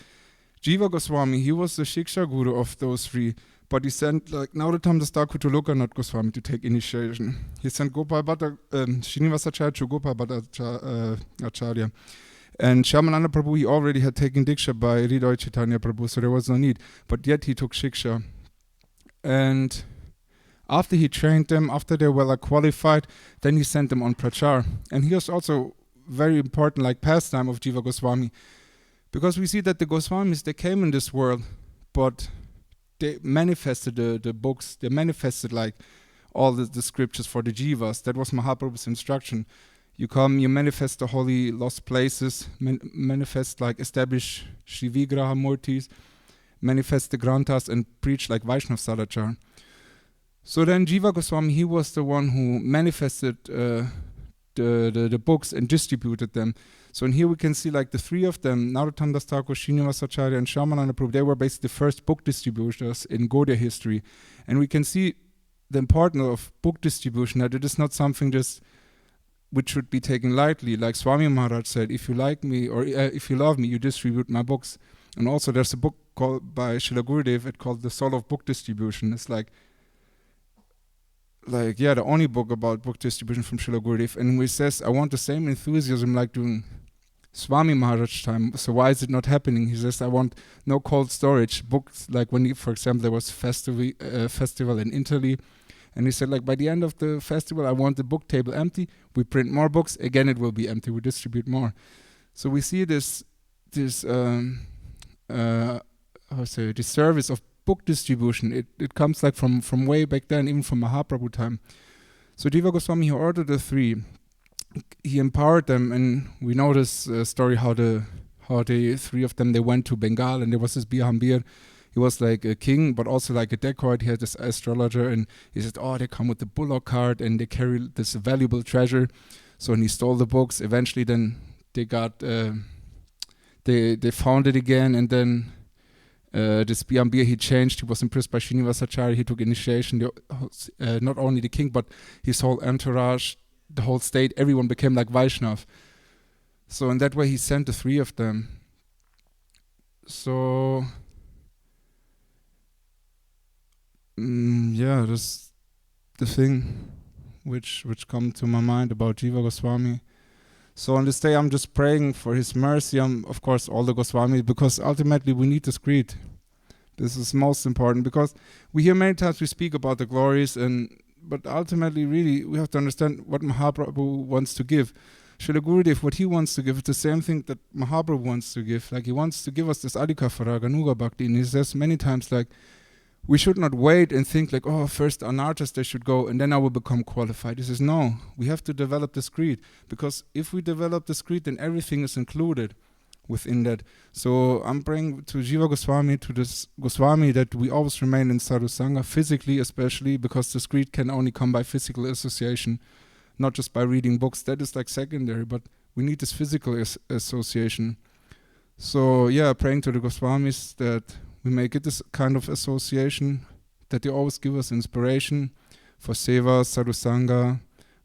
D: Jiva Goswami, he was the Shiksha Guru of those 3, But he sent like Narottam Das Thakur to Lokanath Goswami to take initiation. He sent Gopal Bhatta, Srinivasacharya to Gopal Bhatta Acharya. And Shyamananda Prabhu, he already had taken Diksha by Hriday Chaitanya Prabhu, so there was no need. But yet he took Shiksha. And after he trained them, after they were like qualified, then he sent them on Prachar. And here's also very important like pastime of Jiva Goswami. Because we see that the Goswamis, they came in this world, but they manifested the books, they manifested like all the scriptures for the Jivas. That was Mahaprabhu's instruction. You come, you manifest the holy lost places, manifest like establish Shri Vigraha Murtis, manifest the Granthas and preach like Vaishnav Sadachar. So then Jiva Goswami, he was the one who manifested the books and distributed them. So in here we can see like the three of them, Narottam Das Thakur, Srinivasacharya and Shyamananda Prabhu, they were basically the first book distributors in Gaudiya history. And we can see the importance of book distribution, that it is not something just which should be taken lightly. Like Swami Maharaj said, if you like me or if you love me, you distribute my books. And also there's a book called by Srila Gurudev, it's called The Soul of Book Distribution. It's like the only book about book distribution from Srila Gurudev. And he says, I want the same enthusiasm like during Swami Maharaj time. So why is it not happening? He says, I want no cold storage. Books, like when, for example, there was festival in Italy. And he said, like, by the end of the festival, I want the book table empty. We print more books. Again, it will be empty. We distribute more. So we see this service of book distribution. It comes like from way back then, even from Mahaprabhu time. So Jiva Goswami, he ordered the three. He empowered them, and we know this story how the three of them, they went to Bengal, and there was this Bihambir. He was like a king, but also like a dacoit. He had this astrologer, and he said, oh, they come with the bullock cart, and they carry this valuable treasure. So and he stole the books. Eventually, then they got, they found it again, and then this Bihambir, he changed. He was impressed by Srinivasacharya. He took initiation. Not only the king, but his whole entourage, the whole state, everyone became like Vaishnav. So in that way, he sent the three of them. So that's the thing which come to my mind about Jiva Goswami. So on this day, I'm just praying for his mercy. Of course, all the Goswamis, because ultimately we need this creed. This is most important, because we hear many times we speak about the glories, but ultimately, really, we have to understand what Mahaprabhu wants to give. Srila Gurudev, what he wants to give is the same thing that Mahaprabhu wants to give. Like, he wants to give us this Adhika Faraga, Nuga Bhakti, and he says many times, like, we should not wait and think like, oh, first anarthas they should go and then I will become qualified. He says, no, we have to develop this creed, because if we develop this creed, then everything is included within that. So I'm praying to Jiva Goswami, to this Goswami, that we always remain in Sadhu Sangha, physically especially, because this creed can only come by physical association, not just by reading books. That is like secondary, but we need this physical association. So yeah, praying to the Goswamis that we may get this kind of association, that they always give us inspiration for seva, sadhu sangha,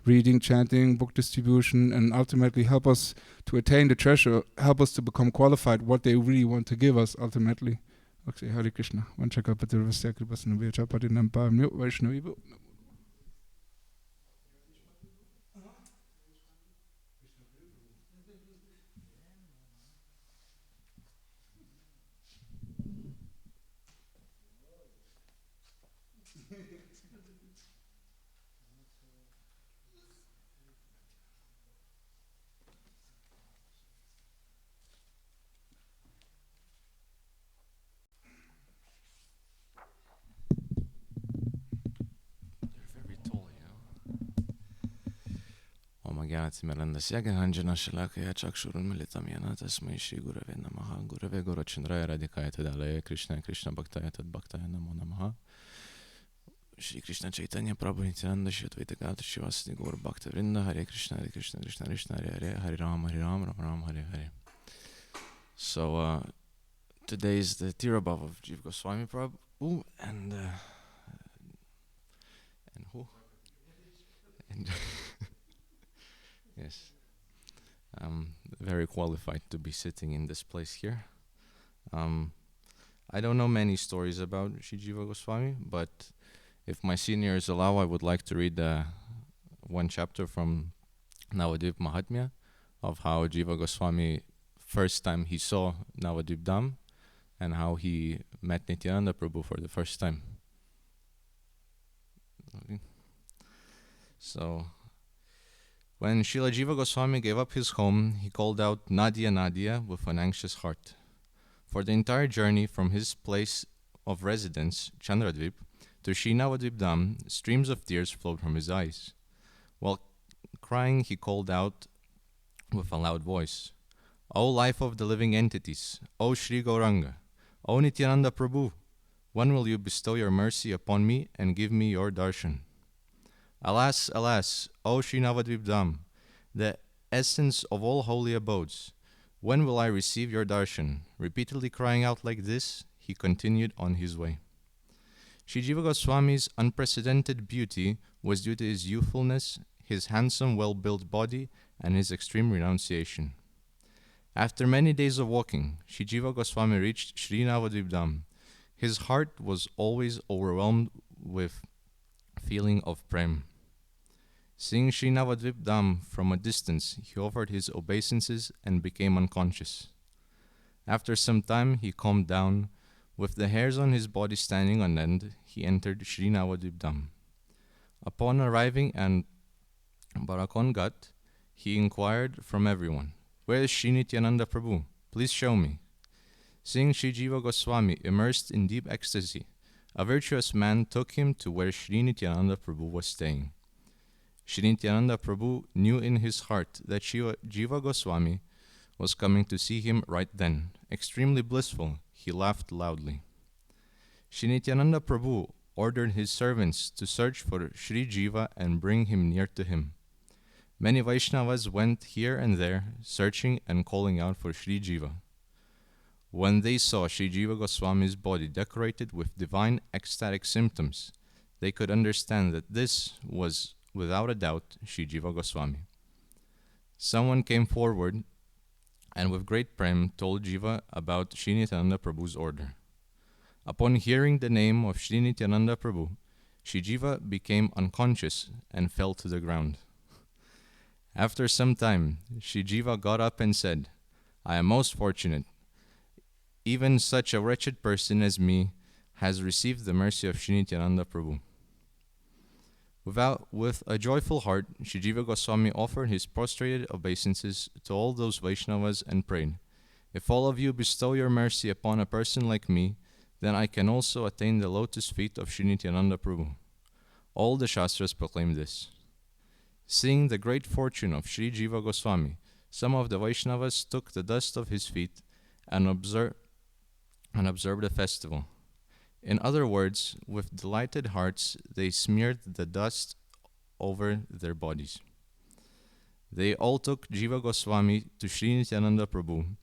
D: reading, chanting, book distribution, and ultimately help us to attain the treasure, help us to become qualified, what they really want to give us ultimately. Okay, Hare Krishna.
E: ज्ञानतिमिरन्दस्य गहनजनशलाकया चक्षुरुन्मिलितं येन तस्मै श्रीगुरवे नमः गुरवे गौरचन्द्राय राधिकाय तदालये कृष्णाय कृष्णभक्ताय तद्भक्ताय नमो नमः श्री कृष्ण चैतन्य प्रभु नित्यानंद श्री अद्वैत गदाधर श्रीवासदि गौर भक्तवृंद हरे Krishna Krishna Krishna Hare Hare Hare Ram Ram Ram Hare Hare. So today is the Tirabhav of Jiva Goswami Prabhu and who? And yes, I'm very qualified to be sitting in this place here. I don't know many stories about Shri Jiva Goswami, but if my seniors allow, I would like to read one chapter from Navadvip Mahatmya of how Jiva Goswami, first time he saw Navadvip Dham, and how he met Nityananda Prabhu for the first time. Okay. So, when Srila Jiva Goswami gave up his home, he called out, "Nadia, Nadia," with an anxious heart. For the entire journey from his place of residence, Chandradvip, to Sri Navadvip Dham, streams of tears flowed from his eyes. While crying, he called out with a loud voice, "O life of the living entities, O Sri Gauranga, O Nityananda Prabhu, when will you bestow your mercy upon me and give me your darshan? Alas, alas, O Sri Navadvip Dham, the essence of all holy abodes, when will I receive your darshan?" Repeatedly crying out like this, he continued on his way. Sri Jiva Goswami's unprecedented beauty was due to his youthfulness, his handsome, well-built body, and his extreme renunciation. After many days of walking, Sri Jiva Goswami reached Sri Navadvip Dham. His heart was always overwhelmed with feeling of prem. Seeing Sri Navadvip Dham from a distance, he offered his obeisances and became unconscious. After some time, he calmed down. With the hairs on his body standing on end, he entered Sri Navadvip Dham. Upon arriving at Barakon Ghat, he inquired from everyone, "Where is Sri Nityananda Prabhu? Please show me." Seeing Sri Jiva Goswami immersed in deep ecstasy, a virtuous man took him to where Sri Nityananda Prabhu was staying. Sri Nityananda Prabhu knew in his heart that Jiva Goswami was coming to see him right then. Extremely blissful, he laughed loudly. Sri Nityananda Prabhu ordered his servants to search for Sri Jiva and bring him near to him. Many Vaishnavas went here and there, searching and calling out for Sri Jiva. When they saw Sri Jiva Goswami's body decorated with divine ecstatic symptoms, they could understand that this was, without a doubt, Sri Jiva Goswami. Someone came forward and with great prem told Jiva about Sri Nityananda Prabhu's order. Upon hearing the name of Sri Nityananda Prabhu, Sri Jiva became unconscious and fell to the ground. After some time, Sri Jiva got up and said, "I am most fortunate. Even such a wretched person as me has received the mercy of Sri Nityananda Prabhu." With a joyful heart, Sri Jiva Goswami offered his prostrated obeisances to all those Vaishnavas and prayed, "If all of you bestow your mercy upon a person like me, then I can also attain the lotus feet of Sri Nityananda Prabhu." All the Shastras proclaim this. Seeing the great fortune of Sri Jiva Goswami, some of the Vaishnavas took the dust of his feet and observed the festival. In other words, with delighted hearts, they smeared the dust over their bodies. They all took Jiva Goswami to Sri Nityananda Prabhu,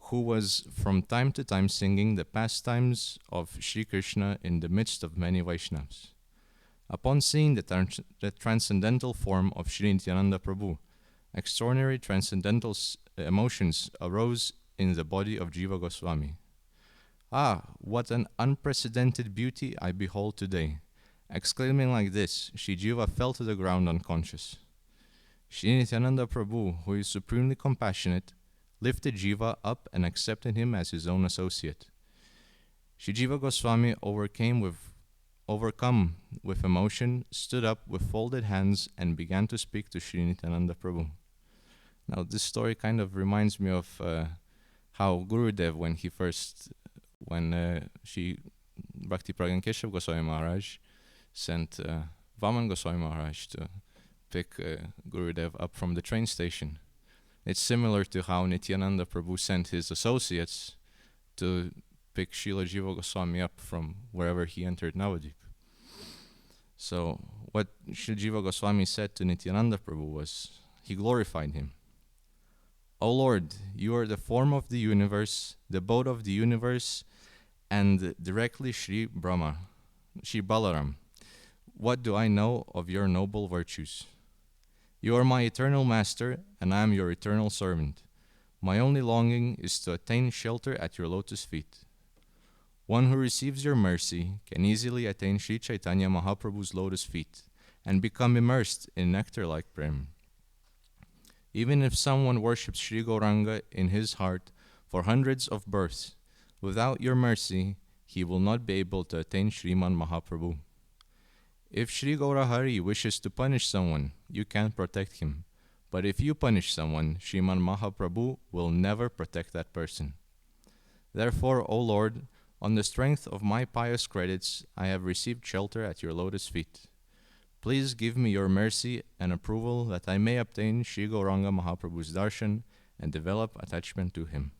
E: who was from time to time singing the pastimes of Sri Krishna in the midst of many Vaishnavas. Upon seeing the transcendental form of Sri Nityananda Prabhu, extraordinary transcendental emotions arose in the body of Jiva Goswami. "Ah, what an unprecedented beauty I behold today!" Exclaiming like this, Sri Jiva fell to the ground unconscious. Sri Nityananda Prabhu, who is supremely compassionate, lifted Jiva up and accepted him as his own associate. Sri Jiva Goswami, overcome with emotion, stood up with folded hands and began to speak to Sri Nityananda Prabhu. Now, this story kind of reminds me of how Gurudev, when Shri Bhakti Pragyan Keshav Goswami Maharaj sent Vaman Goswami Maharaj to pick Gurudev up from the train station. It's similar to how Nityananda Prabhu sent his associates to pick Srila Jiva Goswami up from wherever he entered Navadvip. So what Sri Jiva Goswami said to Nityananda Prabhu was, he glorified him. "O Lord, you are the form of the universe, the abode of the universe, and directly Sri Balaram. What do I know of your noble virtues? You are my eternal master, and I am your eternal servant. My only longing is to attain shelter at your lotus feet. One who receives your mercy can easily attain Sri Chaitanya Mahaprabhu's lotus feet and become immersed in nectar-like prem. Even if someone worships Sri Gauranga in his heart for hundreds of births, without your mercy, he will not be able to attain Sriman Mahaprabhu. If Sri Gaurahari wishes to punish someone, you can protect him. But if you punish someone, Sriman Mahaprabhu will never protect that person. Therefore, O Lord, on the strength of my pious credits, I have received shelter at your lotus feet. Please give me your mercy and approval that I may obtain Sri Gauranga Mahaprabhu's darshan and develop attachment to him.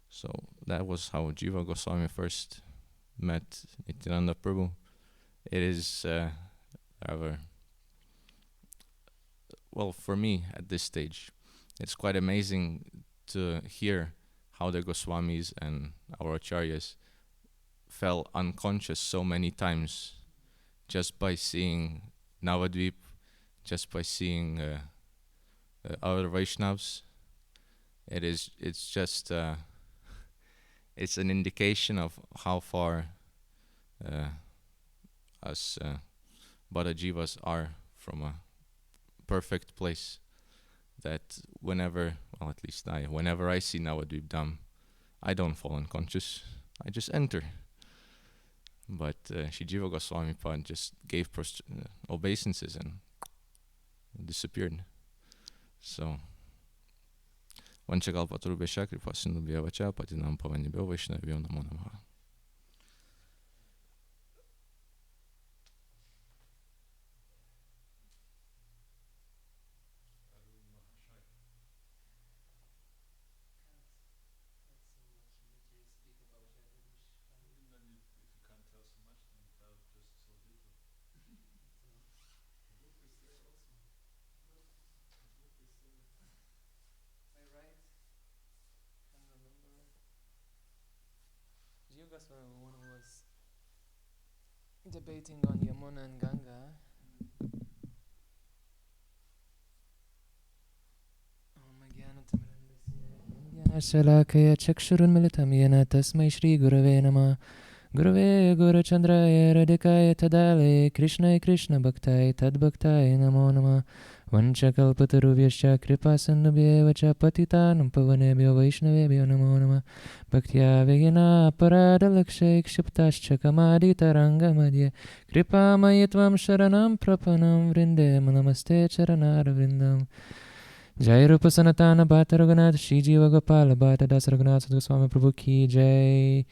E: So that was how Jiva Goswami first met Nityananda Prabhu. It is rather, well, for me at this stage, it's quite amazing to hear how the Goswamis and our acharyas fell unconscious so many times just by seeing Navadvip, just by seeing other Vaishnavas. It's just it's an indication of how far us Bada Jivas are from a perfect place. That whenever, well, at least whenever I see Navadvip Dham, I don't fall unconscious. I just enter. But Shri Jiva Goswami Pad just gave obeisances and disappeared. So, Vanchakalpatarubhesha Kripasindubhya Vacha Patinam Pavanibhyo Vaishnavyo Namo Namaha.
B: Goswami, one who was debating on Yamuna and Ganga. Shalakaya Chakshurun Militam Yena Tasmai Shri Gurave Nama Gurave Guru Chandraya Radhikaya Tadale Krishna Krishna Bhaktai Tad Bhaktai Namo Nama Vanchakalpatarubhyascha Kripasindubhya Vacha Patitanam Pavanebhyo Vaishnavebhyo Namo Nama Bhaktya Vegina Parada Lakshay Kshiptascha Kamadita Rangamadhya Kripa Mayitvam Sharanam Prapanam Vrinde Namaste Charanara Vrindam Jai Rupa Sanatana Bhata Raghunath Shri Jiva Gopala Bhata Das Raghunath Sadhu Goswami Prabhu Ki Jai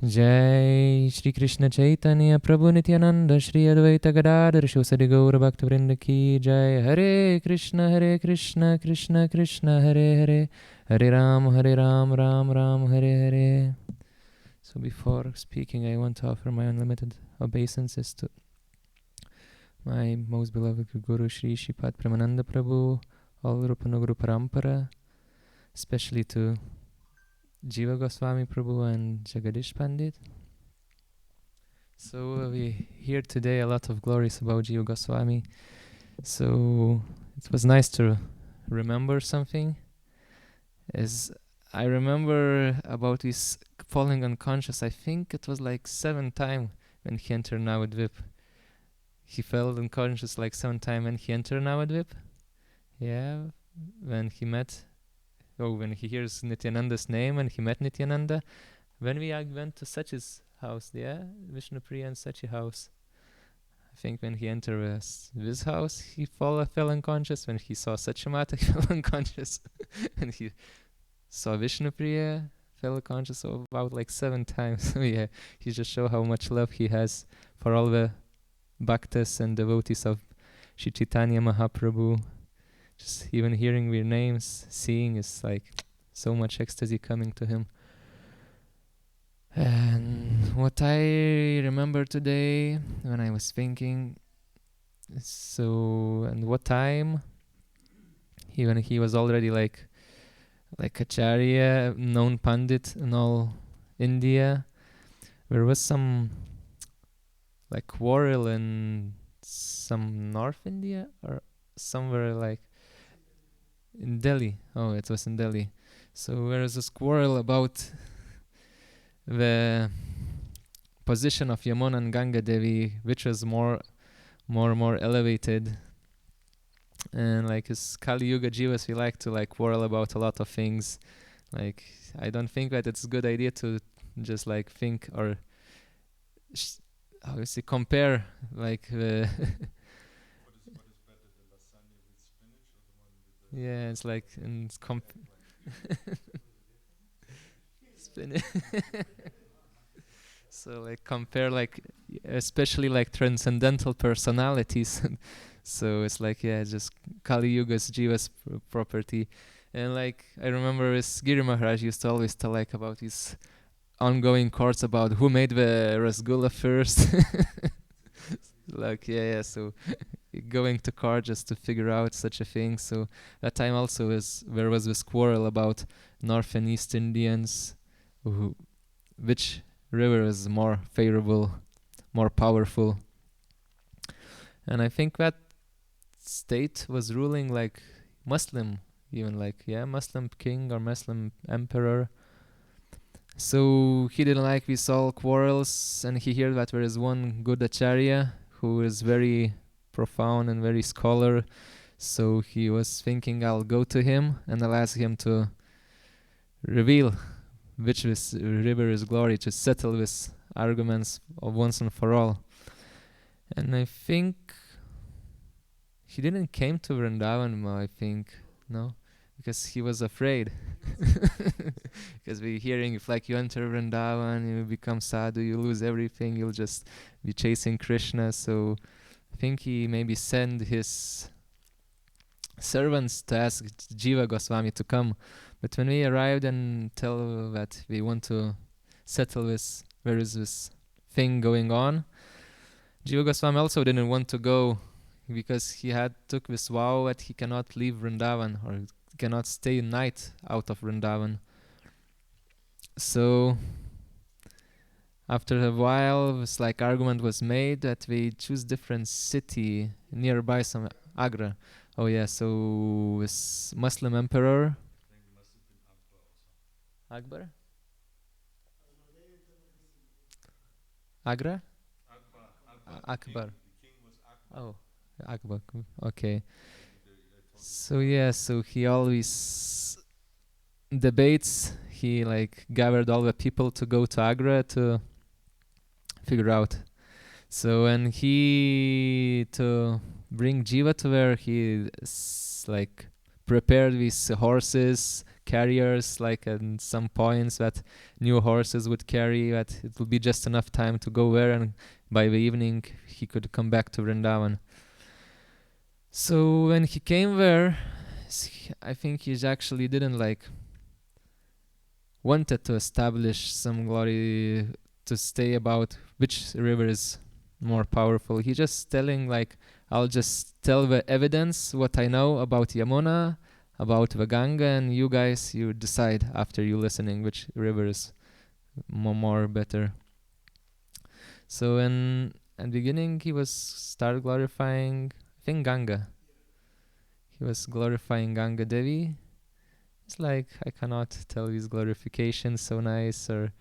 B: Jai Shri Krishna Chaitanya Prabhu Nityananda Shri Advaita Gadadhar Shosari Gaura Bhakta Vrinda Ki Jai Hare Krishna Krishna Krishna Hare Hare Hare Ram Ram Ram Hare Hare. So before speaking, I want to offer my unlimited obeisances to my most beloved Guru Shri Shipad Premananda Prabhu, all Rupanuguru Parampara, especially to Jiva Goswami Prabhu and Jagadish Pandit. So we hear today a lot of glories about Jiva Goswami. So it was nice to remember something. As I remember about his falling unconscious, I think it was like 7 times when he entered Navadvip. He fell unconscious like 7 times when he entered Navadvip. Yeah, when he hears Nityananda's name and he met Nityananda. When we went to Sachi's house, Vishnupriya and Sachi house. I think when he entered his house, he fell unconscious. When he saw Sachimata, he fell unconscious. And he saw Vishnupriya, fell unconscious about like 7 times. So yeah, he just shows how much love he has for all the bhaktas and devotees of Shri Chaitanya Mahaprabhu. Just even hearing their names, seeing is like so much ecstasy coming to him. And what I remember today when I was thinking, and what time, when he was already like Acharya, known Pandit in all India, there was some like quarrel in some North India or somewhere like in Delhi. Oh, it was in Delhi. So there was this quarrel about the position of Yamuna and Ganga Devi, which was more elevated. And like as Kali Yuga Jivas, we like to like quarrel about a lot of things. Like I don't think that it's a good idea to just like think or how you say compare like the
A: What is better, the lasagna with spinach or the one with the...
B: yeah, it's like in spinach. So like compare like especially like transcendental personalities. So it's like just Kali Yuga's Jiva's property. And like I remember this Giri Maharaj used to always tell like about these ongoing courts about who made the Rasgulla first. Like so going to court just to figure out such a thing. So that time also there was this quarrel about North and East Indians, which river is more favorable, more powerful. And I think that state was ruling like Muslim, even like Muslim king or Muslim emperor. So he didn't like these all quarrels, and he heard that there is one good acharya who is very profound and very scholar. So he was thinking, I'll go to him and I'll ask him to reveal which this river is glory, to settle this arguments of once and for all. And I think he didn't came to Vrindavan, I think, no, because he was afraid. Because we're hearing if like you enter Vrindavan, you become sadhu, you lose everything, you'll just be chasing Krishna. So I think he maybe sent his servants to ask Jiva Gosvami to come. But when we arrived and tell that we want to settle this, there is this thing going on, Jiva Goswami also didn't want to go because he had took this vow that he cannot leave Vrindavan or cannot stay night out of Vrindavan. So after a while, this like argument was made that we choose different city nearby, some Agra. Oh yeah, so this Muslim emperor Akbar? Agra? Akbar. Oh, Akbar. Okay. So so he always debates. He like gathered all the people to go to Agra to figure out. So and he to bring Jiva to where he like prepared these horses, carriers, like at some points that new horses would carry, that it would be just enough time to go there, and by the evening he could come back to Vrindavan. So when he came there, I think he actually didn't like wanted to establish some glory to stay about which river is more powerful. He just telling like, I'll just tell the evidence, what I know about Yamuna, about the Ganga, and you guys, you decide after you listening which river is more better. So in the beginning, he was start glorifying, I think, Ganga. He was glorifying Ganga Devi. It's like, I cannot tell his glorification so nice, or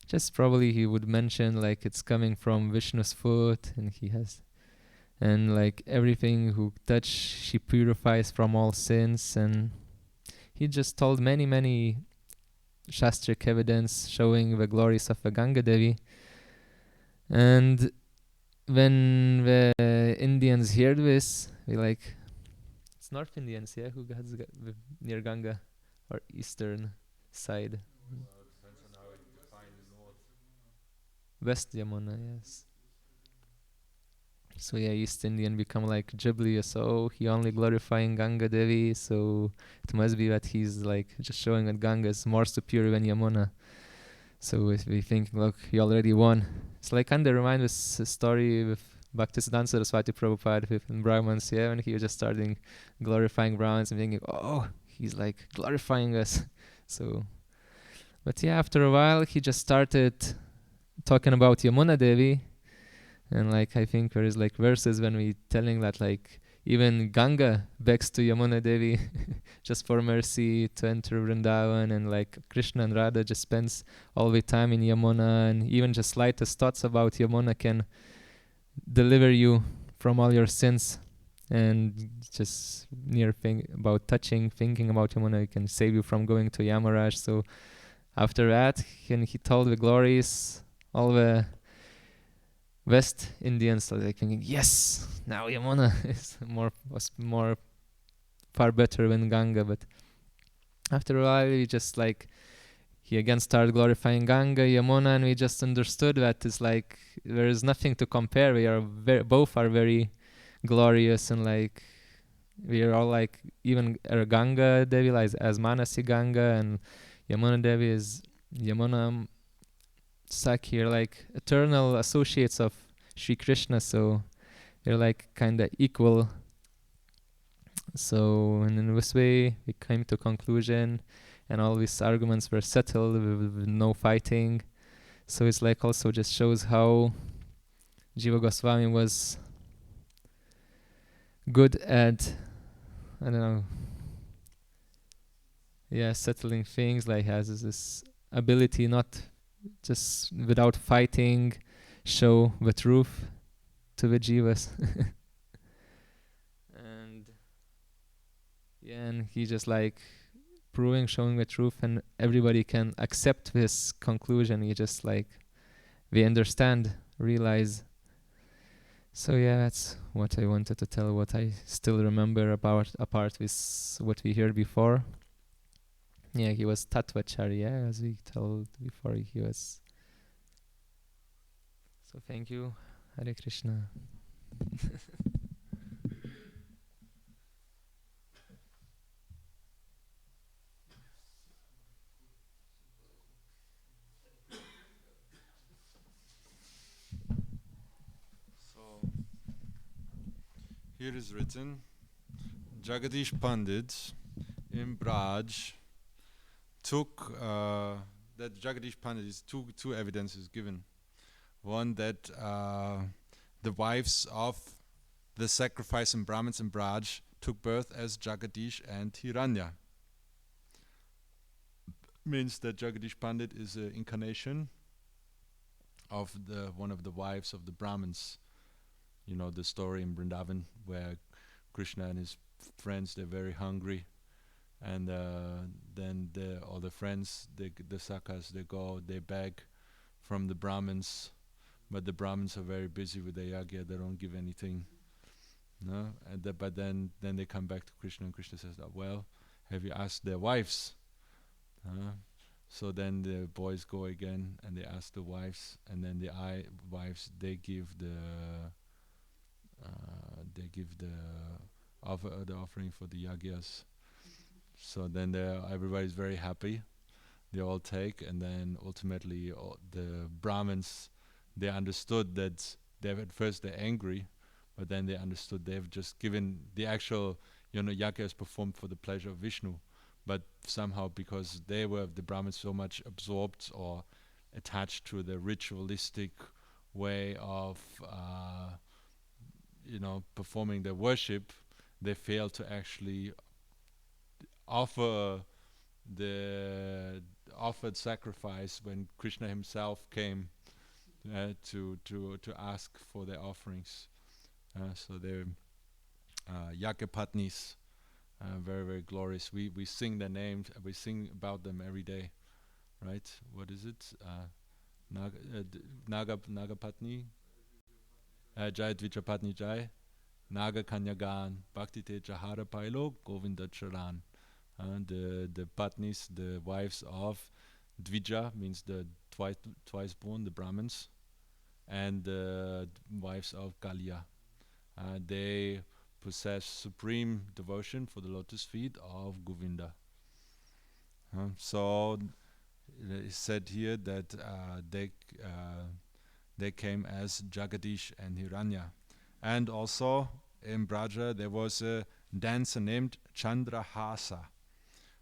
B: just probably he would mention like it's coming from Vishnu's foot, and he has, and like everything who touch, she purifies from all sins. And he just told many shastric evidence showing the glories of the Ganga Devi. And when the Indians heard this, we like, it's North Indians, who has near Ganga, or eastern side.
A: Depends on how you define north.
B: West Yamuna, yes. So East Indian become like Ghibli, so he only glorifying Ganga Devi, so it must be that he's like just showing that Ganga is more superior than Yamuna. So if we think, look, he already won. It's like kind of remind us a story with Bhaktisiddhanta Saraswati Prabhupada with Brahmans, when he was just starting glorifying Brahmans and thinking, oh, he's like glorifying us. So, but after a while, he just started talking about Yamuna Devi. And like, I think there is like verses when we telling that like even Ganga begs to Yamuna Devi just for mercy to enter Vrindavan, and like Krishna and Radha just spends all the time in Yamuna, and even just slightest thoughts about Yamuna can deliver you from all your sins. And just near about thinking about Yamuna, it can save you from going to Yamaraj. So after that, he told the glories, all the West Indians are like thinking, yes, now Yamuna was more far better than Ganga. But after a while, he again started glorifying Ganga, Yamuna, and we just understood that it's like there is nothing to compare. We are both are very glorious, and like we are all like, even Ganga Devi as Manasi Ganga, and Yamuna Devi is Yamuna Sakhi, are like eternal associates of Sri Krishna, so they're like kind of equal. So, and in this way we came to conclusion, and all these arguments were settled with no fighting. So it's like also just shows how Jiva Gosvami was good at, I don't know, settling things, like has this ability not just without fighting show the truth to the jivas. And he just like showing the truth, and everybody can accept this conclusion. He just like, we understand, realize. So that's what I wanted to tell, what I still remember apart with what we heard before. He was Tattvacharya, as we told before. He was. So thank you. Hare Krishna.
A: Here is written, Jagadish Pandit in Braj took that Jagadish Pandit is two evidences given. One, that the wives of the sacrificing Brahmins in Braj took birth as Jagadish and Hiranya. Means that Jagadish Pandit is an incarnation of one of the wives of the Brahmins. You know the story in Vrindavan where Krishna and his friends, they're very hungry, and then all the friends, the sakas, they beg from the Brahmins, but the Brahmins are very busy with the yagya, they don't give anything. No, but then they come back to Krishna, and Krishna says, well, have you asked their wives? So then the boys go again and they ask the wives, and then the wives, they give the offering for the yagyas. So then everybody's very happy. They all take, and then ultimately the Brahmins, they understood that at first they're angry, but then they understood they've just given the actual yagyas performed for the pleasure of Vishnu, but somehow because the Brahmins so much absorbed or attached to the ritualistic way of performing their worship, they failed to actually offer the offered sacrifice when Krishna himself came to ask for their offerings. So they're Yagapatnis, very, very glorious. We sing their names, we sing about them every day, right? What is it? Nagapatni, Jai Dvijapatni Jai, Naga Kanyagan, Bhakti Te Jahara Pailo, Govinda Charan. The Patnis, the wives of Dvija, means the twice born, the Brahmins, and the wives of Kalia. They possess supreme devotion for the lotus feet of Govinda. So it's said here that they came as Jagadish and Hiranya. And also in Braja there was a dancer named Chandrahasa,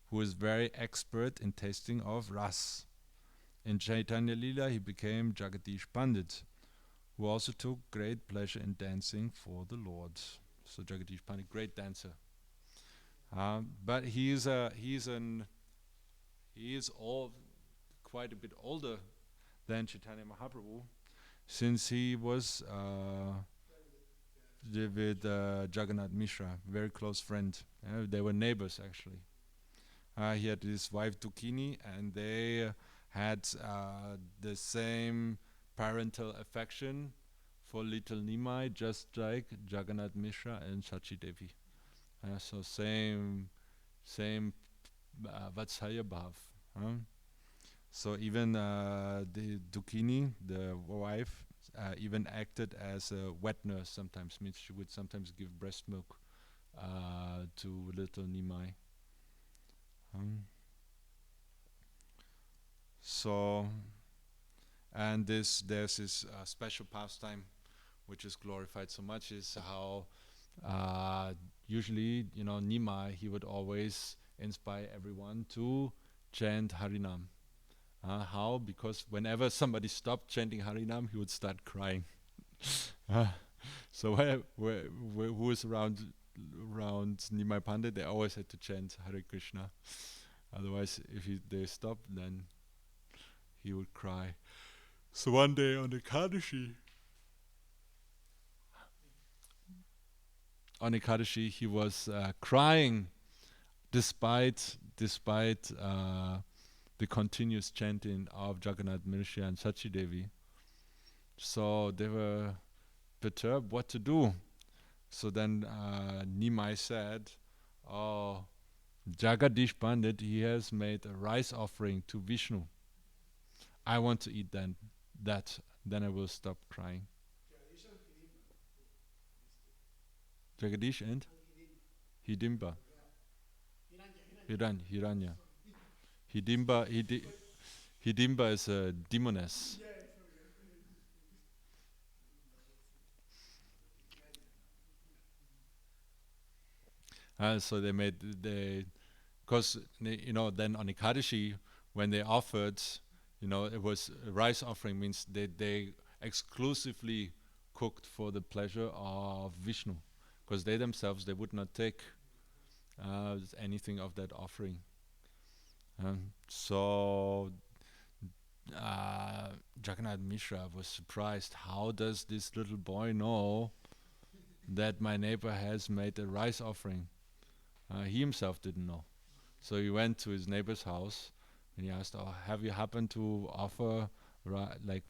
A: who was very expert in tasting of ras. In Chaitanya Lila he became Jagadish Pandit, who also took great pleasure in dancing for the Lord. So Jagadish Pandit, great dancer. But he is all quite a bit older than Chaitanya Mahaprabhu, since he was with Jagannath Mishra, very close friend. They were neighbors actually. He had his wife Dukini, and they had the same parental affection for little Nimai, just like Jagannath Mishra and Shachi Devi. So same Vatsalya Bhav. So even the Dukini, the wife, even acted as a wet nurse sometimes. Means she would sometimes give breast milk to little Nimai. So, and there's this special pastime which is glorified so much, is how usually, Nimai, he would always inspire everyone to chant Harinam. How? Because whenever somebody stopped chanting Harinam, he would start crying. So who was around Nimai Pandit, they always had to chant Hare Krishna. Otherwise, if they stopped, then he would cry. So one day on Ekadashi, he was crying despite the continuous chanting of Jagannath Mishra and Sachi Devi. So they were perturbed what to do. So then Nimai said, "Oh, Jagadish Pandit, he has made a rice offering to Vishnu. I want to eat that. Then I will stop crying." Jagadish and Hidimba. Hiranya. Hidimba is a demoness. So because then on Ekadashi, when they offered, it was a rice offering, means they exclusively cooked for the pleasure of Vishnu, because they themselves, they would not take anything of that offering. So Jagannath Mishra was surprised. How does this little boy know that my neighbor has made a rice offering? He himself didn't know. So he went to his neighbor's house and he asked, "Oh, have you happened to offer,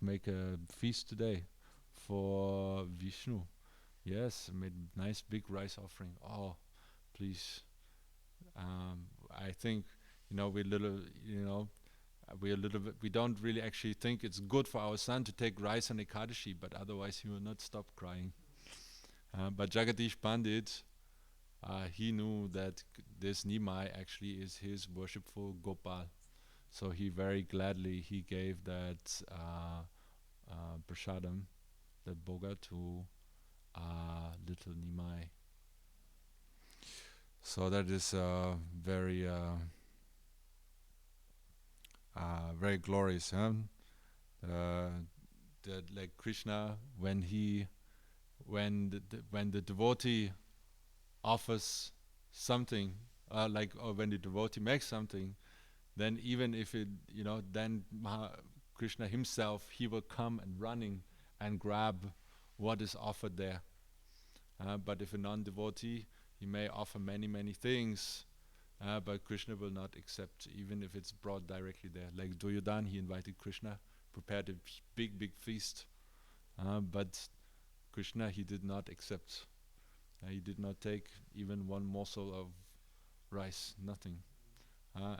A: make a feast today for Vishnu?" "Yes, I made a nice big rice offering." "Oh, please. I think, we don't really actually think it's good for our son to take rice on Ekadashi, but otherwise he will not stop crying." But Jagadish Pandit, he knew that this Nimai actually is his worshipful Gopal. So he very gladly, he gave that prasadam, that boga, to little Nimai. So that is very very glorious. That like Krishna, when the devotee offers something, or when the devotee makes something, then even if it, then Krishna himself, he will come and running and grab what is offered there. But if a non-devotee, he may offer many things, but Krishna will not accept, even if it's brought directly there. Like Duryodhana, he invited Krishna, prepared a big feast, but Krishna, he did not accept. He did not take even one morsel of rice, nothing.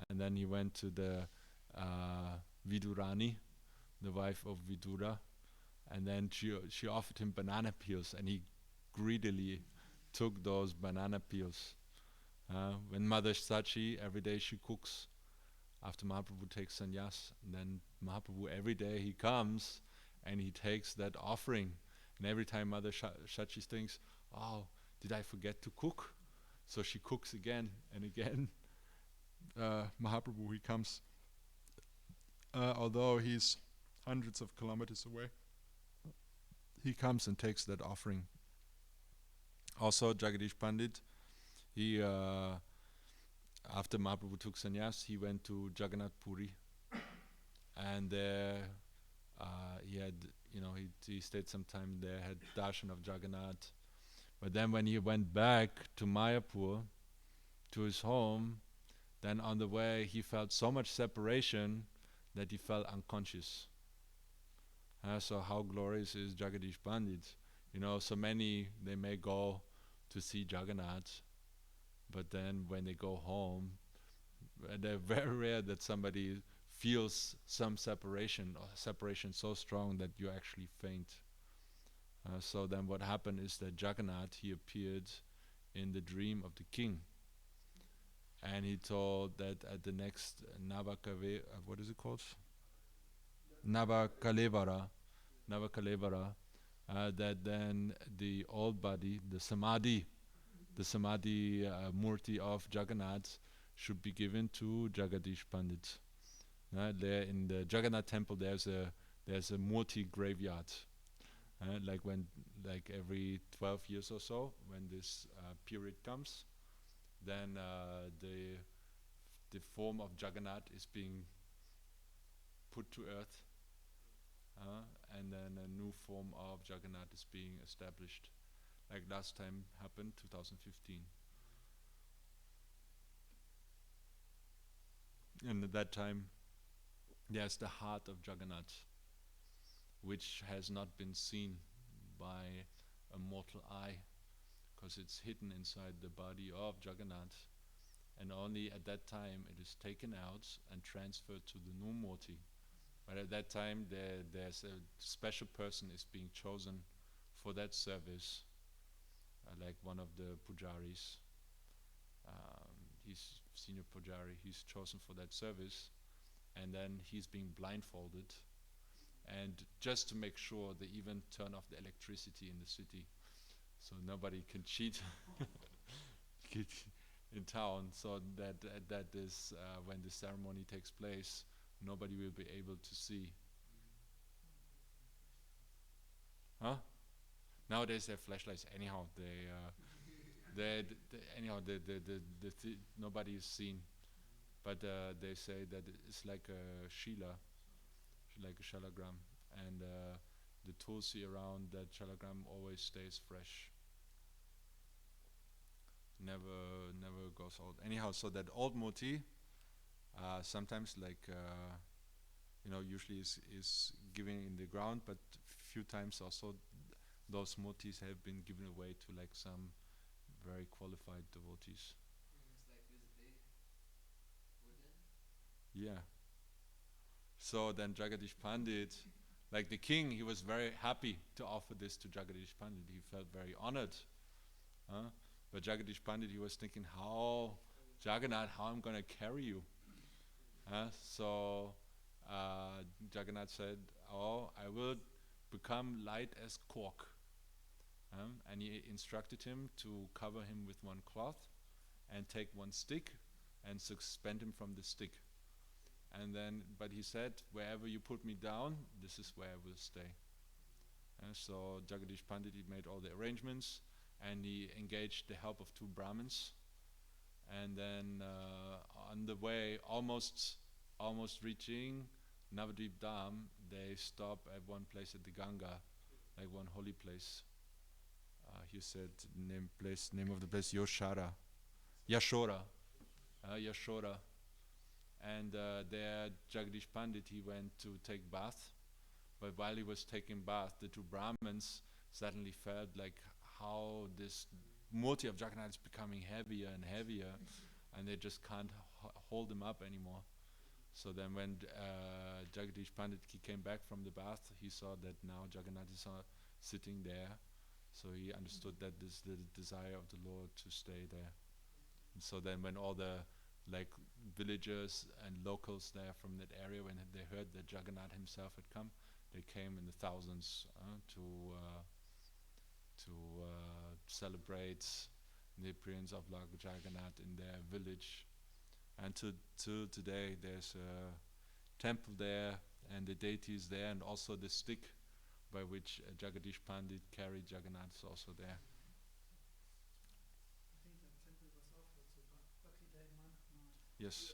A: And then he went to the Vidurani, the wife of Vidura, and then she offered him banana peels, and he greedily took those banana peels. When Mother Sachi, every day she cooks, after Mahaprabhu takes sannyas, and then Mahaprabhu every day he comes and he takes that offering, and every time Mother Sachi thinks, "Oh, did I forget to cook?" So she cooks again and again. Mahaprabhu, he comes, although he's hundreds of kilometers away, he comes and takes that offering. Also Jagadish Pandit, he after Mahaprabhu took sannyas, he went to Jagannath Puri, and there he had, he stayed some time there, had darshan of Jagannath. But then when he went back to Mayapur, to his home, then on the way he felt so much separation that he felt unconscious. So how glorious is Jagadish Pandit? So many, they may go to see Jagannath, but then when they go home, they're very rare that somebody feels some separation, or separation so strong that you actually faint. So then what happened is that Jagannath, he appeared in the dream of the king, and he told that at the next what is it called? Navakalevara, that then the old body, the samadhi murti of Jagannath should be given to Jagadish Pandit. There in the Jagannath temple, there's a murti graveyard. Like every 12 years or so, when this period comes, then the form of Jagannath is being put to earth, and then a new form of Jagannath is being established. Like last time happened, 2015. And at that time, there's the heart of Jagannath, which has not been seen by a mortal eye, because it's hidden inside the body of Jagannath, and only at that time it is taken out and transferred to the new Murti. But at that time there's a special person is being chosen for that service, like one of the pujaris. He's senior pujari, he's chosen for that service, and then he's being blindfolded, and just to make sure they even turn off the electricity in the city, so nobody can cheat in town, so that is when the ceremony takes place, nobody will be able to see. Nowadays they have flashlights. Anyhow, nobody is seen, but they say that it's like a shila, like a shalagram, and the tulsi around that shalagram always stays fresh. Never goes old. Anyhow, so that old murti sometimes usually is given in the ground, but few times also those murtis have been given away to like some very qualified devotees.
B: It's like this big wooden?
A: Yeah. So then Jagadish Pandit, like the king, he was very happy to offer this to Jagadish Pandit. He felt very honored. But Jagadish Pandit, he was thinking, how I'm going to carry you? So Jagannath said, I will become light as cork. And he instructed him to cover him with one cloth and take one stick and suspend him from the stick. And then, but he said, wherever you put me down, this is where I will stay. So Jagadish Pandit, he made all the arrangements, and he engaged the help of two Brahmins. And then on the way, almost reaching Navadvip Dham, they stop at one place at the Ganga, like one holy place. He said name of the place Yashora. And there Jagadish Pandit, he went to take bath, but while he was taking bath, the two Brahmins suddenly felt like how this murti of Jagannath is becoming heavier and heavier, and they just can't hold him up anymore. So then when Jagadish Pandit, he came back from the bath, he saw that now Jagannath is sitting there, so he understood that this is the desire of the Lord to stay there. And so then when all the villagers and locals there from that area, when they heard that Jagannath himself had come, they came in the thousands to celebrate the appearance of Lord Jagannath in their village. And to today there's a temple there, and the deity is there, and also the stick by which Jagadish Pandit carried Jagannath is also there.
C: I think that temple was offered to Bhakti Mahatma
A: Yes.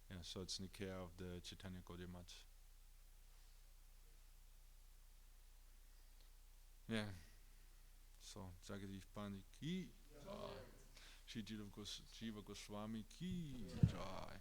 A: Yeah, so it's Nikaya of the Chaitanya Gaudiya Math. Yeah. So Jagadish Pandit ki jai. Shri Jiva Gosvami ki jai.